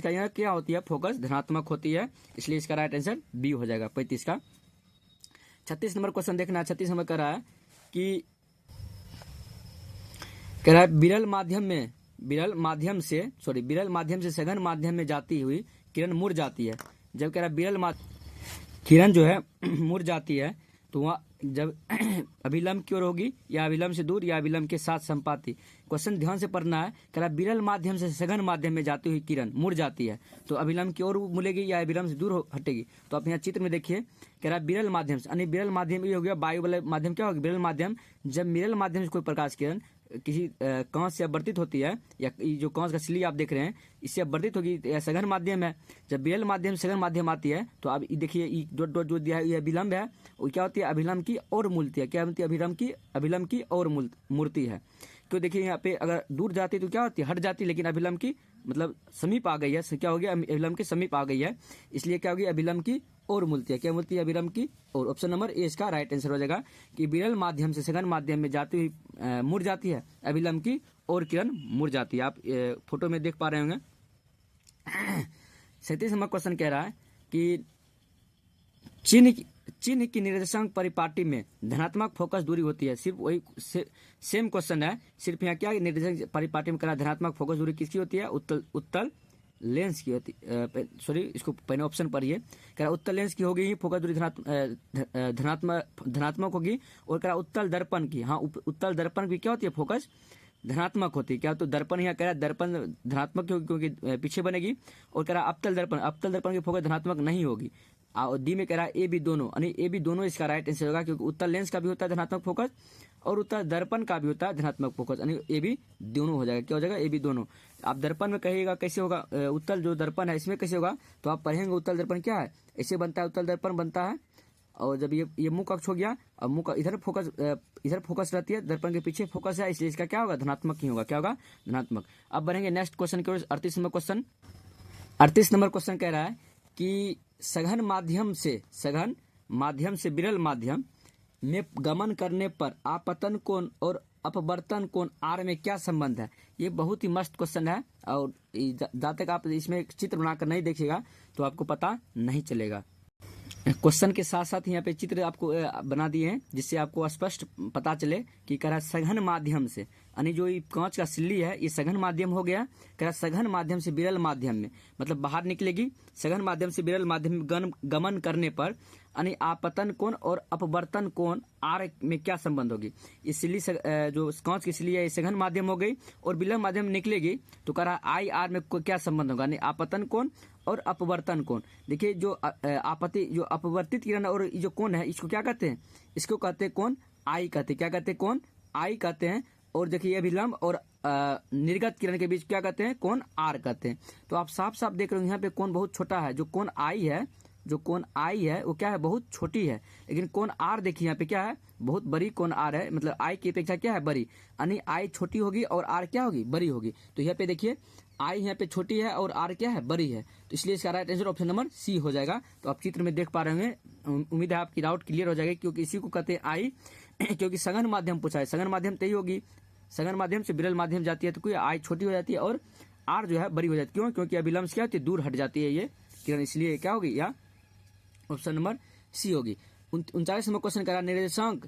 का यहाँ क्या होती है, फोकस धनात्मक होती है, इसलिए इसका राइट आंसर बी हो जाएगा 35 का। 36 नंबर क्वेश्चन देखना। 36 नंबर कह रहा है कि विरल माध्यम से सघन माध्यम में जाती हुई किरण मुड़ जाती है। जब कह रहा है किरण जो है मुड़ जाती है, तो वहाँ जब अभिलंब की ओर होगी या अभिलंब से दूर या अभिलंब के साथ संपाती। क्वेश्चन ध्यान से पढ़ना है। कह रहा विरल माध्यम से सघन माध्यम में जाती हुई किरण मुड़ जाती है, तो अभिलंब की ओर मुड़ेगी या अभिलंब से दूर हटेगी। तो आप यहाँ चित्र में देखिए, कह रहा विरल माध्यम से, यानी विरल माध्यम ये हो गया वायु वाला माध्यम। क्या होगा, विरल माध्यम। जब विरल माध्यम से कोई प्रकाश किरण किसी कांच से अपवर्तित होती है, या जो कांच का सिली आप देख रहे हैं इससे अपवर्तित होगी, या सघन माध्यम है। जब विरल माध्यम सघन माध्यम आती है, तो आप देखिए डॉट डॉट जो दिया है ये अभिलंब है, वो क्या होती है, अभिलंब की और मूर्ति है। क्या होती है, अभिलंब की और मूर्ति है। क्यों, देखिए यहाँ पे अगर दूर जाती तो क्या होती है, हट जाती, लेकिन अभिलंब की मतलब समीप आ गई है। क्या हो गया, अभिलंब के समीप आ गई है, इसलिए क्या होगी, अभिलंब की और मूर्ति है। क्या मूर्ति है, अभिलंब की और। ऑप्शन नंबर ए इसका राइट आंसर हो जाएगा कि विरल माध्यम से सघन माध्यम में जाती हुई मुड़ जाती है, अभिलंब की और किरण मुड़ जाती है। आप फोटो में देख पा रहे होंगे। 37 नंबर क्वेश्चन कह रहा है कि चिन्ह की निर्देशांक परिपाटी में धनात्मक फोकस दूरी होती है। सिर्फ वही सेम क्वेश्चन है, सिर्फ यहाँ क्या निर्देशांक परिपाटी में करा धनात्मक फोकस दूरी किसकी होती है, उत्तल लेंस की होती। सॉरी, इसको पहले ऑप्शन पढ़िए। कह रहा उत्तल लेंस की होगी, फोकस दूरी धनात्मक होगी। और कह रहा उत्तल दर्पण की, हाँ उत्तल दर्पण की क्या होती है, फोकस धनात्मक होती है। क्या, तो दर्पण यहाँ कह रहा है दर्पण धनात्मक होगी क्योंकि पीछे बनेगी। और कह रहा अवतल दर्पण की फोकस धनात्मक नहीं होगी। और डी में कह रहा है ए बी दोनों, यानी ए बी दोनों इसका राइट आंसर होगा, क्योंकि उत्तल लेंस का भी होता है धनात्मक फोकस और उत्तल दर्पण का भी होता है धनात्मक फोकस, यानी ए बी दोनों हो जाएगा। क्या हो जाएगा, ए बी दोनों। आप दर्पण में कहिएगा कैसे होगा, उत्तल जो दर्पण है इसमें कैसे होगा, तो आप पढ़ेंगे उत्तल दर्पण क्या है, ऐसे बनता है, उत्तल दर्पण बनता है। और जब ये मुख कक्ष हो गया, अब मुख इधर फोकस रहती है, दर्पण के पीछे फोकस है, इसलिए इसका क्या होगा, धनात्मक ही होगा। क्या होगा, धनात्मक। अब बढ़ेंगे नेक्स्ट क्वेश्चन की ओर। 38 नंबर क्वेश्चन। 38 नंबर क्वेश्चन कह रहा है कि सघन माध्यम से विरल माध्यम में गमन करने पर आपतन कोण और अपवर्तन कोण आर में क्या संबंध है। ये बहुत ही मस्त क्वेश्चन है, और जब तक आप इसमें चित्र बनाकर नहीं देखिएगा तो आपको पता नहीं चलेगा। क्वेश्चन के साथ साथ यहाँ पे चित्र आपको बना दिए हैं, जिससे आपको स्पष्ट पता चले कि कह रहा सघन माध्यम से, यानी जो ये कांच का सिल्ली है ये सघन माध्यम हो गया। कह रहा सघन माध्यम से विरल माध्यम में, मतलब बाहर निकलेगी, सघन माध्यम से विरल माध्यम में गमन करने पर यानी आपतन कोण और अपवर्तन कोण आर में क्या संबंध होगी। इस सिल्ली जो कांच की सिल्ली है ये सघन माध्यम हो गई, और विरल माध्यम में निकलेगी, तो कह रहा आई आर में क्या संबंध होगा, यानी आपतन कोण और अपवर्तन कोण। देखिए जो जो अपवर्तित किरण और जो कोण है इसको क्या कहते हैं, इसको कहते हैं कोण आई कहते हैं। क्या कहते हैं, कोण आई कहते हैं। और देखिए अभिलंब और निर्गत किरण के बीच क्या कहते हैं, कोण आर कहते हैं। तो आप साफ साफ देख रहे हो यहाँ पे कोण बहुत छोटा है, जो कोण आई है वो क्या है, बहुत छोटी है। लेकिन कोण आर देखिए यहाँ पे क्या है, बहुत बड़ी कोण आर है, मतलब आई की अपेक्षा क्या है, बड़ी, यानी आई छोटी होगी और आर क्या होगी, बड़ी होगी। तो यहाँ पे देखिए आई यहाँ पे छोटी है और आर क्या है, बड़ी है, तो इसलिए इसका right answer option number C हो जाएगा। तो आप चित्र में देख पा रहे होंगे, उम्मीद है आपकी डाउट क्लियर हो जाएगी, क्योंकि इसी को कहते हैं आई, क्योंकि सघन माध्यम पूछा है, सघन माध्यम तय होगी, सघन माध्यम से विरल माध्यम जाती है तो कोई आई छोटी हो जाती है और आर जो है बड़ी हो जाती है। क्यों, क्योंकि अभिलंब क्या होती है, दूर हट जाती है ये किरण, इसलिए क्या होगी, या ऑप्शन नंबर सी होगी। 39 नंबर क्वेश्चन करा निर्देशांक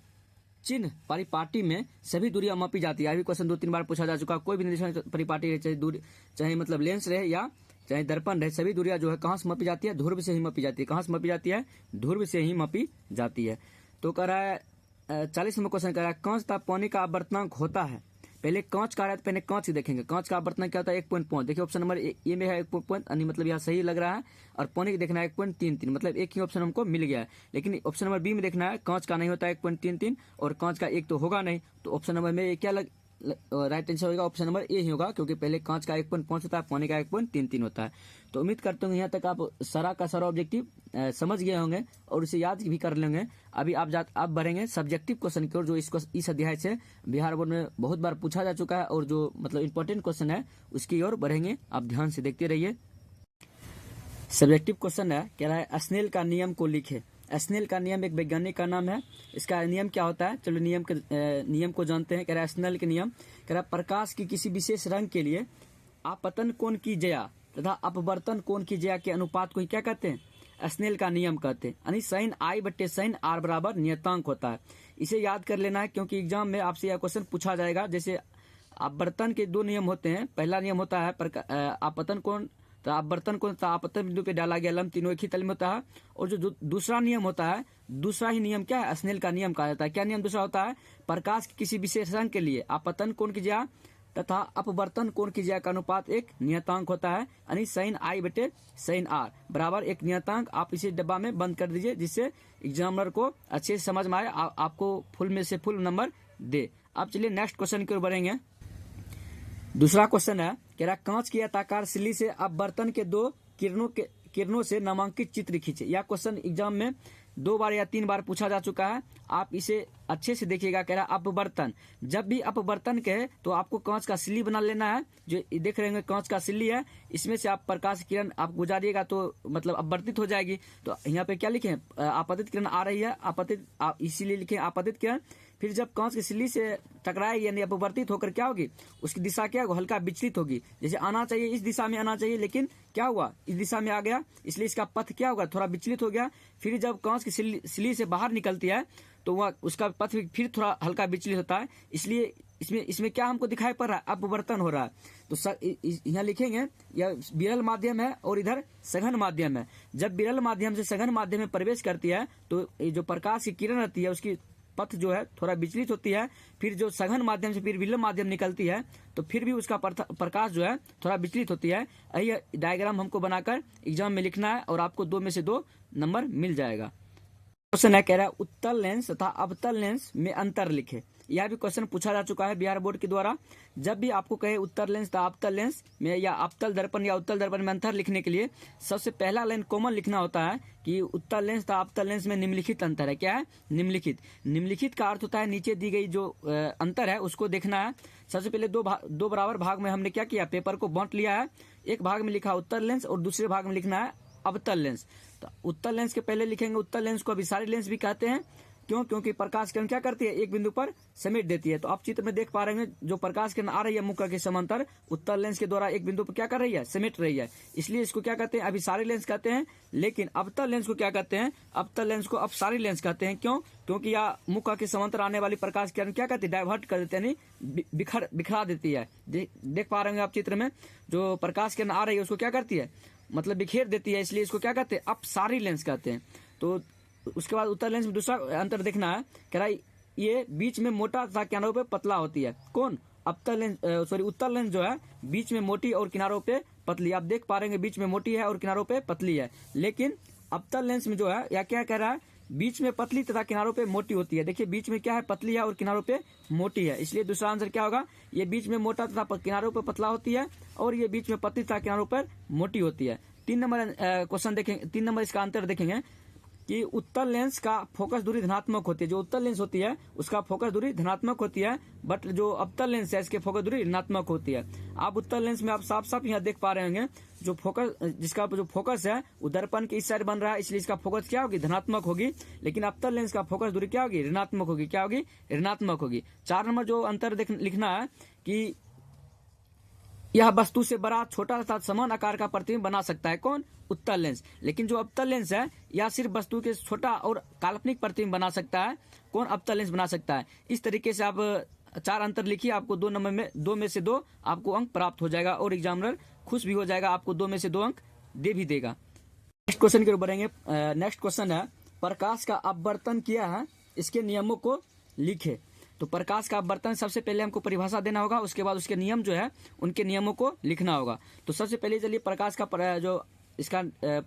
चिन्ह परिपाटी में सभी दूरियां मापी जाती है। अभी क्वेश्चन 2-3 बार पूछा जा चुका। कोई भी निर्देशांक परिपाटी रहे, चाहे दूर, चाहे मतलब लेंस रहे या चाहे दर्पण रहे, सभी दूरियां जो है कहाँ से मापी जाती है, ध्रुव से ही मापी जाती है। कहाँ से मापी जाती है, ध्रुव से ही मापी जाती है। तो कह रहा है 40 नंबर क्वेश्चन कह रहा है कांच तथा पानी का अपवर्तनांक होता है। पहले कांच का रहा है तो पहले कांच ही देखेंगे, कांच का अपवर्तनांक क्या होता है, 1.5। देखिए ऑप्शन नंबर ए में है 1.5, यानी मतलब यहाँ सही लग रहा है। और पानी की देखना है 1.33, मतलब एक ही ऑप्शन हमको मिल गया है। लेकिन ऑप्शन नंबर बी में देखना है, कांच का नहीं होता है 1.33 और कांच का एक तो होगा नहीं, तो ऑप्शन नंबर में क्या राइट आंसर होगा, ऑप्शन नंबर ए ही होगा, क्योंकि पहले कांच का 1.5 होता है, पानी का 1.33 होता है। तो उम्मीद करते होंगे यहाँ तक आप सारा का सारा ऑब्जेक्टिव समझ गए होंगे और उसे याद भी कर लेंगे। अभी आप बढ़ेंगे सब्जेक्टिव क्वेश्चन की ओर, जो इस अध्याय से बिहार बोर्ड में बहुत बार पूछा जा चुका है और जो मतलब इंपॉर्टेंट क्वेश्चन है उसकी ओर बढ़ेंगे। आप ध्यान से देखते रहिए। सब्जेक्टिव क्वेश्चन है, कह रहा है स्नेल का नियम को लिखे। स्नेल का नियम एक वैज्ञानिक का नाम है। इसका नियम क्या होता है, चलो नियम को जानते हैं। कह रहा है स्नेल के नियम, कह रहा है प्रकाश की किसी विशेष रंग के लिए आपतन कोण की ज्या तथा अपवर्तन कोण की ज्या के अनुपात को ही क्या कहते हैं, स्नेल का नियम कहते हैं। यानी sin I बट्टे sin R बराबर नियतांक होता है। इसे याद कर लेना है क्योंकि एग्जाम में आपसे यह क्वेश्चन पूछा जाएगा। जैसे अपवर्तन के दो नियम होते हैं। पहला नियम होता है आपतन कोण, तो अपवर्तन कोण आपतन बिंदु पे डाला गया लंब तीनों एक ही तल में होता है। और जो दूसरा नियम होता है, दूसरा ही नियम क्या है, स्नेल का नियम कहा जाता है। क्या नियम दूसरा होता है, प्रकाश की किसी विशेष रंग के लिए आपतन कोण की ज्या तथा अपवर्तन कोण की ज्या का अनुपात एक नियतांक होता है। यानी sin I बटे sin R बराबर एक नियतांक। आप इसे डब्बा में बंद कर दीजिए जिससे एग्जामिनर को अच्छे से समझ में आए, आपको फुल में से फुल नंबर दे। अब चलिए नेक्स्ट क्वेश्चन की ओर बढ़ेंगे। दूसरा क्वेश्चन है, कह रहा कांच की आयताकार सिल्ली से अपवर्तन के दो किरणों से नामांकित चित्र खींचे। यह क्वेश्चन एग्जाम में 2 बार या 3 बार पूछा जा चुका है। आप इसे अच्छे से देखिएगा। कह रहा अपवर्तन, जब भी अपवर्तन कहे तो आपको कांच का सिल्ली बना लेना है। जो देख रहे होंगे कांच का सिल्ली है, इसमें से आप प्रकाश किरण आप गुजारिएगा तो मतलब अपवर्तित हो जाएगी। तो यहाँ पे क्या लिखे, आपतित किरण आ रही है, आपतित इसीलिए लिखे आपतित किरण। फिर जब कांच की सिल्ली से टकराएगी यानी अपवर्तित होकर क्या होगी, उसकी दिशा क्या होगी, हल्का विचलित होगी। जैसे आना चाहिए इस दिशा में आना चाहिए, लेकिन क्या हुआ, इस दिशा में आ गया, इसलिए इसका पथ क्या होगा, थोड़ा विचलित हो गया। फिर जब कांच की सिल्ली से बाहर निकलती है तो वह उसका पथ फिर थोड़ा हल्का विचलित होता है। इसलिए इसमें क्या हमको दिखाई पड़ रहा है, अपवर्तन हो रहा है। तो यहाँ लिखेंगे यह विरल माध्यम है और इधर सघन माध्यम है। जब विरल माध्यम से सघन माध्यम में प्रवेश करती है तो जो प्रकाश की किरण रहती है उसकी पथ जो है थोड़ा विचलित होती है। फिर जो सघन माध्यम से फिर विरल माध्यम निकलती है तो फिर भी उसका प्रकाश जो है थोड़ा विचलित होती है। यही डायग्राम हमको बनाकर एग्जाम में लिखना है और आपको 2 में से 2 नंबर मिल जाएगा। क्वेश्चन है, कह रहा है उत्तल लेंस तथा अवतल लेंस में अंतर लिखे। यह भी क्वेश्चन पूछा जा चुका है बिहार बोर्ड के द्वारा। जब भी आपको कहे उत्तल लेंस तथा अवतल लेंस में या अवतल दर्पण या उत्तल दर्पण में अंतर लिखने के लिए सबसे पहला लाइन कॉमन लिखना होता है कि उत्तल लेंस तथा अवतल लेंस में निम्नलिखित अंतर है। क्या है, निम्नलिखित। निम्नलिखित का अर्थ होता है नीचे दी गई जो अंतर है उसको देखना है। सबसे पहले दो बराबर भाग में हमने क्या किया, पेपर को बांट लिया है। एक भाग में लिखा उत्तल लेंस और दूसरे भाग में लिखना है अवतल लेंस। तो उत्तल लेंस के पहले लिखेंगे, उत्तल लेंस को अभिसारी लेंस भी कहते हैं। क्यों, क्योंकि प्रकाश किरण क्या करती है, एक बिंदु पर समेट देती है। तो आप चित्र में देख पा रहे हैं जो प्रकाश किरण आ रही है मुख के समांतर, उत्तल लेंस के द्वारा एक बिंदु पर क्या कर रही है, समेट रही है। इसलिए इसको क्या कहते हैं, अभिसारी लेंस कहते हैं। लेकिन अवतल लेंस को क्या कहते हैं, अवतल लेंस को अपसारी लेंस कहते हैं। क्यों, क्योंकि यह मुख के समांतर आने वाली प्रकाश किरण क्या करती है, डाइवर्ट कर देती है, यानी बिखरा देती है। देख पा रहे हैं आप चित्र में जो प्रकाश किरण आ रही है उसको क्या करती है, मतलब बिखेर देती है। इसलिए इसको क्या कहते हैं, अपसारी लेंस कहते हैं। तो उसके बाद उत्तल लेंस में दूसरा अंतर देखना है, कह रहा है ये बीच में मोटा तथा किनारों पे पतला होती है। कौन, अवतल लेंस, सॉरी उत्तल लेंस जो है बीच में मोटी और किनारों पे पतली। आप देख पा रहे हैं बीच में मोटी है और किनारों पे पतली है। लेकिन अवतल लेंस में जो है या क्या कह रहा है, बीच में पतली तथा किनारों पे मोटी होती है। देखिए बीच में क्या है, पतली है और किनारों पे मोटी है। इसलिए दूसरा आंसर क्या होगा, ये बीच में मोटा तथा किनारों पे पतला होती है और ये बीच में पतली तथा किनारों पर मोटी होती है। 3 नंबर क्वेश्चन देखेंगे, 3 नंबर इसका आंसर देखेंगे कि उत्तल लेंस का फोकस दूरी धनात्मक होती है। जो उत्तल लेंस होती है उसका फोकस दूरी धनात्मक होती है, बट जो अवतल लेंस है इसके फोकस दूरी ऋणात्मक होती है। आप उत्तल लेंस में आप साफ साफ यहाँ देख पा रहे होंगे जो फोकस, जिसका जो फोकस है वो दर्पण के इस साइड बन रहा है, इसलिए इसका फोकस क्या होगी, धनात्मक होगी। लेकिन अवतल लेंस का फोकस दूरी क्या होगी, ऋणात्मक होगी। क्या होगी, ऋणात्मक होगी। 4 नंबर जो अंतर लिखना है कि यह वस्तु से बड़ा, छोटा तथा समान आकार का प्रतिबिंब बना सकता है। कौन, उत्तल लेंस। लेकिन जो अवतल लेंस है यह सिर्फ वस्तु के छोटा और काल्पनिक प्रतिबिंब बना सकता है। कौन, अवतल लेंस बना सकता है। इस तरीके से आप 4 अंतर लिखिए, आपको 2 नंबर में 2 में से 2 आपको अंक प्राप्त हो जाएगा और एग्जामिनर खुश भी हो जाएगा, आपको 2 में से 2 अंक दे भी देगा। नेक्स्ट क्वेश्चन की ओर बढ़ेंगे। नेक्स्ट क्वेश्चन है, प्रकाश का अपवर्तन किया है, इसके नियमों को लिखे। तो प्रकाश का अपवर्तन सबसे पहले हमको परिभाषा देना होगा, उसके बाद उसके नियम जो है उनके नियमों को लिखना होगा। तो सबसे पहले चलिए प्रकाश का जो इसका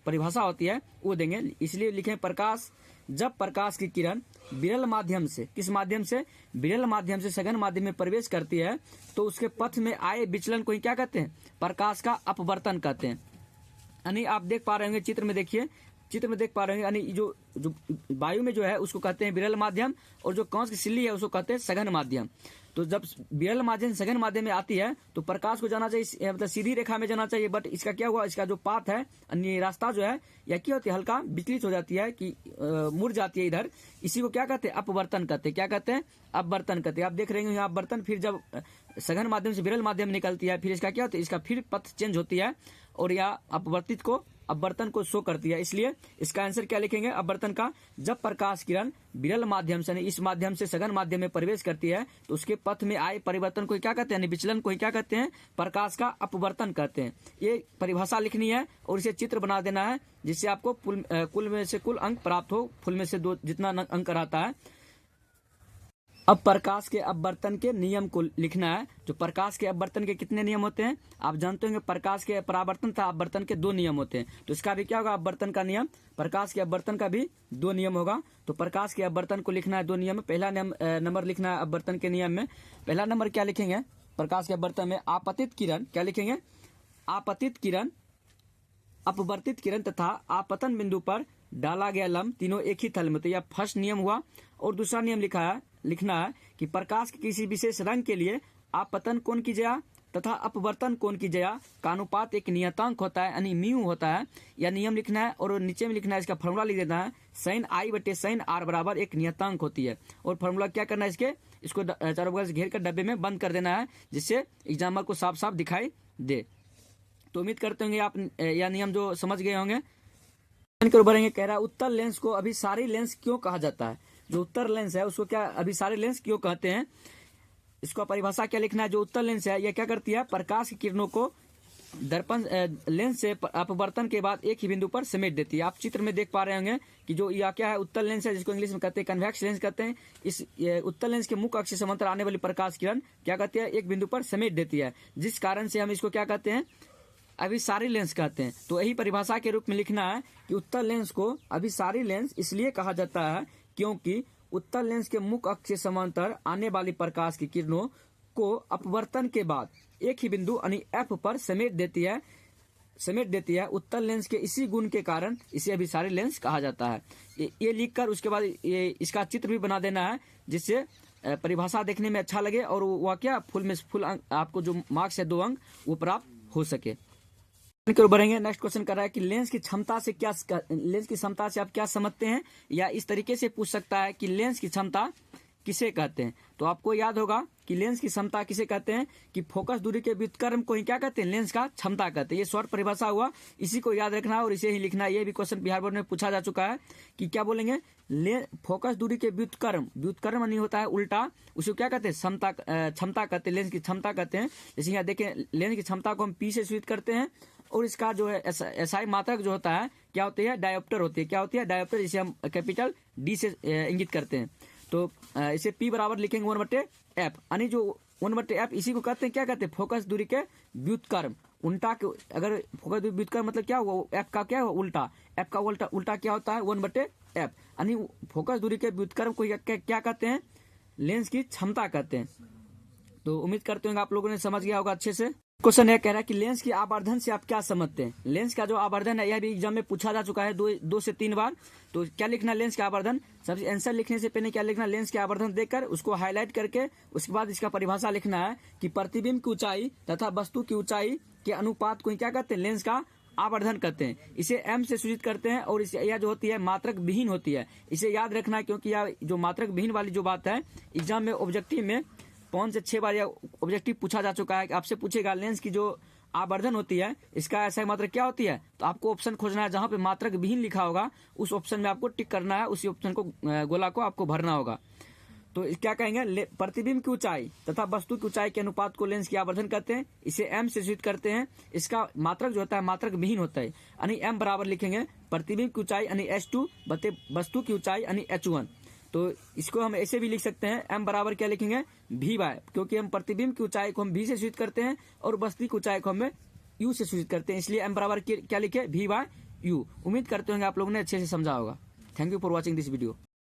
परिभाषा होती है वो देंगे। इसलिए लिखें, प्रकाश, जब प्रकाश की किरण विरल माध्यम से, किस माध्यम से, विरल माध्यम से सघन माध्यम में प्रवेश करती है तो उसके पथ में आए विचलन को ही क्या कहते हैं, प्रकाश का अपवर्तन कहते हैं। यानी आप देख पा रहे होंगे चित्र में, देखिए चित्र में देख पा रहे हैं, यानी जो जो वायु में जो है उसको कहते हैं विरल माध्यम, और जो कांच की सिल्ली है उसको कहते हैं सघन माध्यम। तो जब विरल माध्यम सघन माध्यम में आती है तो प्रकाश को जाना चाहिए, मतलब सीधी रेखा में जाना चाहिए, बट इसका क्या हुआ, इसका जो पाथ है, अन्य रास्ता जो है या क्या होती है, हल्का विचलित हो जाती है कि मुड़ जाती है इधर। इसी को क्या कहते हैं, अपवर्तन कहते हैं। क्या कहते हैं, अपवर्तन कहते हैं। आप देख रहे हैं यहाँ अपवर्तन, फिर जब सघन माध्यम से विरल माध्यम निकलती है, फिर इसका क्या होता है, इसका फिर पथ चेंज होती है और यह अपवर्तित को अपवर्तन को शो करती है। इसलिए इसका आंसर क्या लिखेंगे, अपवर्तन का, जब प्रकाश किरण विरल माध्यम से इस माध्यम से सघन माध्यम में प्रवेश करती है तो उसके पथ में आए परिवर्तन को क्या कहते हैं, विचलन को क्या कहते हैं, प्रकाश का अपवर्तन कहते हैं। ये परिभाषा लिखनी है और इसे चित्र बना देना है, जिससे आपको कुल में से कुल अंक प्राप्त हो, फुल में से 2 जितना अंक रहता है। अब प्रकाश के अपवर्तन के नियम को लिखना है। जो प्रकाश के अपवर्तन के कितने नियम होते हैं आप जानते होंगे, प्रकाश के परावर्तन तथा अपवर्तन के 2 नियम होते हैं। तो इसका भी क्या होगा, अपवर्तन का नियम, प्रकाश के अपवर्तन का भी 2 नियम होगा। तो प्रकाश के अपवर्तन को लिखना है 2 नियम में। पहला नंबर लिखना है अपवर्तन के नियम में। पहला नंबर क्या लिखेंगे, प्रकाश के अपवर्तन में आपतित किरण, क्या लिखेंगे, आपतित किरण, अपवर्तित किरण तथा आपतन बिंदु पर डाला गया लंब तीनों एक ही थल में। तो यह फर्स्ट नियम हुआ। और दूसरा नियम लिखना है कि प्रकाश के किसी विशेष रंग के लिए आपतन कोण की जया तथा अपवर्तन कोण की जया का अनुपात एक नियतांक होता है, यानी म्यू होता है। यह नियम लिखना है और नीचे में लिखना है, इसका फॉर्मूला लिख देना है, sin i बटे sin r बराबर एक नियतांक होती है। और फॉर्मूला क्या करना है, इसको चारों बगल से घेर कर डब्बे में बंद कर देना है, जिससे एग्जामर को साफ साफ दिखाई दे। तो उम्मीद करते होंगे आप यह नियम जो समझ गए होंगे। बढ़ेंगे, कह रहा है उत्तल लेंस को अभिसारी लेंस क्यों कहा जाता है। जो उत्तल लेंस है उसको क्या अभिसारी लेंस क्यों कहते हैं, इसका परिभाषा क्या लिखना है। जो उत्तल लेंस है यह क्या करती है, प्रकाश की किरणों को दर्पण लेंस से अपवर्तन के बाद एक ही बिंदु पर समेट देती है। आप चित्र में देख पा रहे होंगे कि जो यह क्या है, उत्तल लेंस है, जिसको इंग्लिश में कहते हैं कन्वेक्स लेंस कहते हैं। इस उत्तल लेंस के मुख्य अक्ष से समांतर आने वाली प्रकाश किरण क्या कहती है, एक बिंदु पर समेट देती है, जिस कारण से हम इसको क्या कहते हैं, अभिसारी लेंस कहते हैं। तो यही परिभाषा के रूप में लिखना है कि उत्तल लेंस को अभिसारी लेंस इसलिए कहा जाता है क्योंकि उत्तल लेंस के मुख्य अक्ष से समांतर आने वाली प्रकाश की किरणों को अपवर्तन के बाद एक ही बिंदु यानी एफ पर समेट देती है। उत्तल लेंस के इसी गुण के कारण इसे अभिसारी लेंस कहा जाता है। ये लिखकर उसके बाद इसका चित्र भी बना देना है, जिससे परिभाषा देखने में अच्छा लगे और वह क्या फुल आपको जो मार्क्स है 2 अंक वो प्राप्त हो सके। बढ़ेंगे, नेक्स्ट क्वेश्चन कर रहा है कि लेंस की क्षमता से आप क्या समझते हैं, या इस तरीके से पूछ सकता है कि लेंस की क्षमता किसे कहते हैं। तो आपको याद होगा कि लेंस की क्षमता किसे कहते हैं, कि फोकस दूरी के व्युत्क्रम को ही क्या कहते हैं, लेंस का क्षमता कहते हैं। ये शॉर्ट परिभाषा हुआ, इसी को याद रखना और इसे ही लिखना है। ये भी क्वेश्चन बिहार बोर्ड में पूछा जा चुका है कि क्या बोलेंगे, फोकस दूरी के व्युत्क्रम नहीं होता है उल्टा, उसे क्या कहते हैं, क्षमता कहते हैं, लेंस की क्षमता कहते हैं। जैसे यहाँ देखें, लेंस की क्षमता को हम पी से सूचित करते हैं और इसका जो है एसआई मात्रक जो होता है क्या होती है, डायोप्टर होती है। क्या होती है, डायोप्टर, जिसे हम कैपिटल डी से इंगित करते हैं। तो इसे P बराबर लिखेंगे 1/f, यानी जो 1/f इसी को कहते हैं, क्या कहते हैं, फोकस दूरी के व्युत्क्रम। उल्टा अगर फोकस दूरी व्युत्क्रम मतलब क्या हुआ, f का क्या हुआ, उल्टा। f का उल्टा क्या होता है, 1/f, यानी फोकस दूरी के व्युत्क्रम को क्या कहते हैं, लेंस की क्षमता कहते हैं। तो उम्मीद करते हैं आप लोगों ने समझ गया होगा अच्छे से। क्वेश्चन यह कह रहा है कि लेंस की आवर्धन से आप क्या समझते हैं। लेंस का जो आवर्धन है यह भी एग्जाम में पूछा जा चुका है 2 से 3 बार। तो क्या लिखना, लेंस का आवर्धन। सबसे आंसर लिखने से पहले क्या लिखना, लेंस के आवर्धन देखकर उसको हाईलाइट करके उसके बाद इसका परिभाषा लिखना है कि प्रतिबिंब की ऊंचाई तथा वस्तु की ऊंचाई के अनुपात को क्या कहते हैं, लेंस का आवर्धन कहते हैं। इसे m से सूचित करते हैं और इसे यह जो होती है मात्रक विहीन होती है। इसे याद रखना है क्योंकि यह जो मात्रक विहीन वाली जो बात है एग्जाम में ऑब्जेक्टिव में 5 से 6 बार यह ऑब्जेक्टिव पूछा जा चुका है। आपसे पूछेगा लेंस की जो आवर्धन होती है इसका ऐसा मात्रक क्या होती है, तो आपको ऑप्शन खोजना है, जहां पे मात्रक विहीन लिखा होगा उस ऑप्शन में आपको टिक करना है, उसी ऑप्शन को गोला को आपको भरना होगा। तो क्या कहेंगे, प्रतिबिंब की ऊंचाई तथा वस्तु की ऊंचाई के अनुपात को लेंस की आवर्धन कहते हैं। इसे m से सूचित करते हैं। इसका मात्रक जो होता है मात्रक विहीन होता है, यानी m बराबर लिखेंगे प्रतिबिंब की ऊंचाई यानी h2 बटे वस्तु की ऊंचाई यानी h1। तो इसको हम ऐसे भी लिख सकते हैं, m बराबर क्या लिखेंगे, v बाय, क्योंकि हम प्रतिबिंब की ऊंचाई को हम v से सूचित करते हैं और वस्तु की ऊंचाई को हम u से सूचित करते हैं, इसलिए m बराबर क्या लिखे, v बाय u। उम्मीद करते होंगे आप लोगों ने अच्छे से समझा होगा। Thank you for watching this video.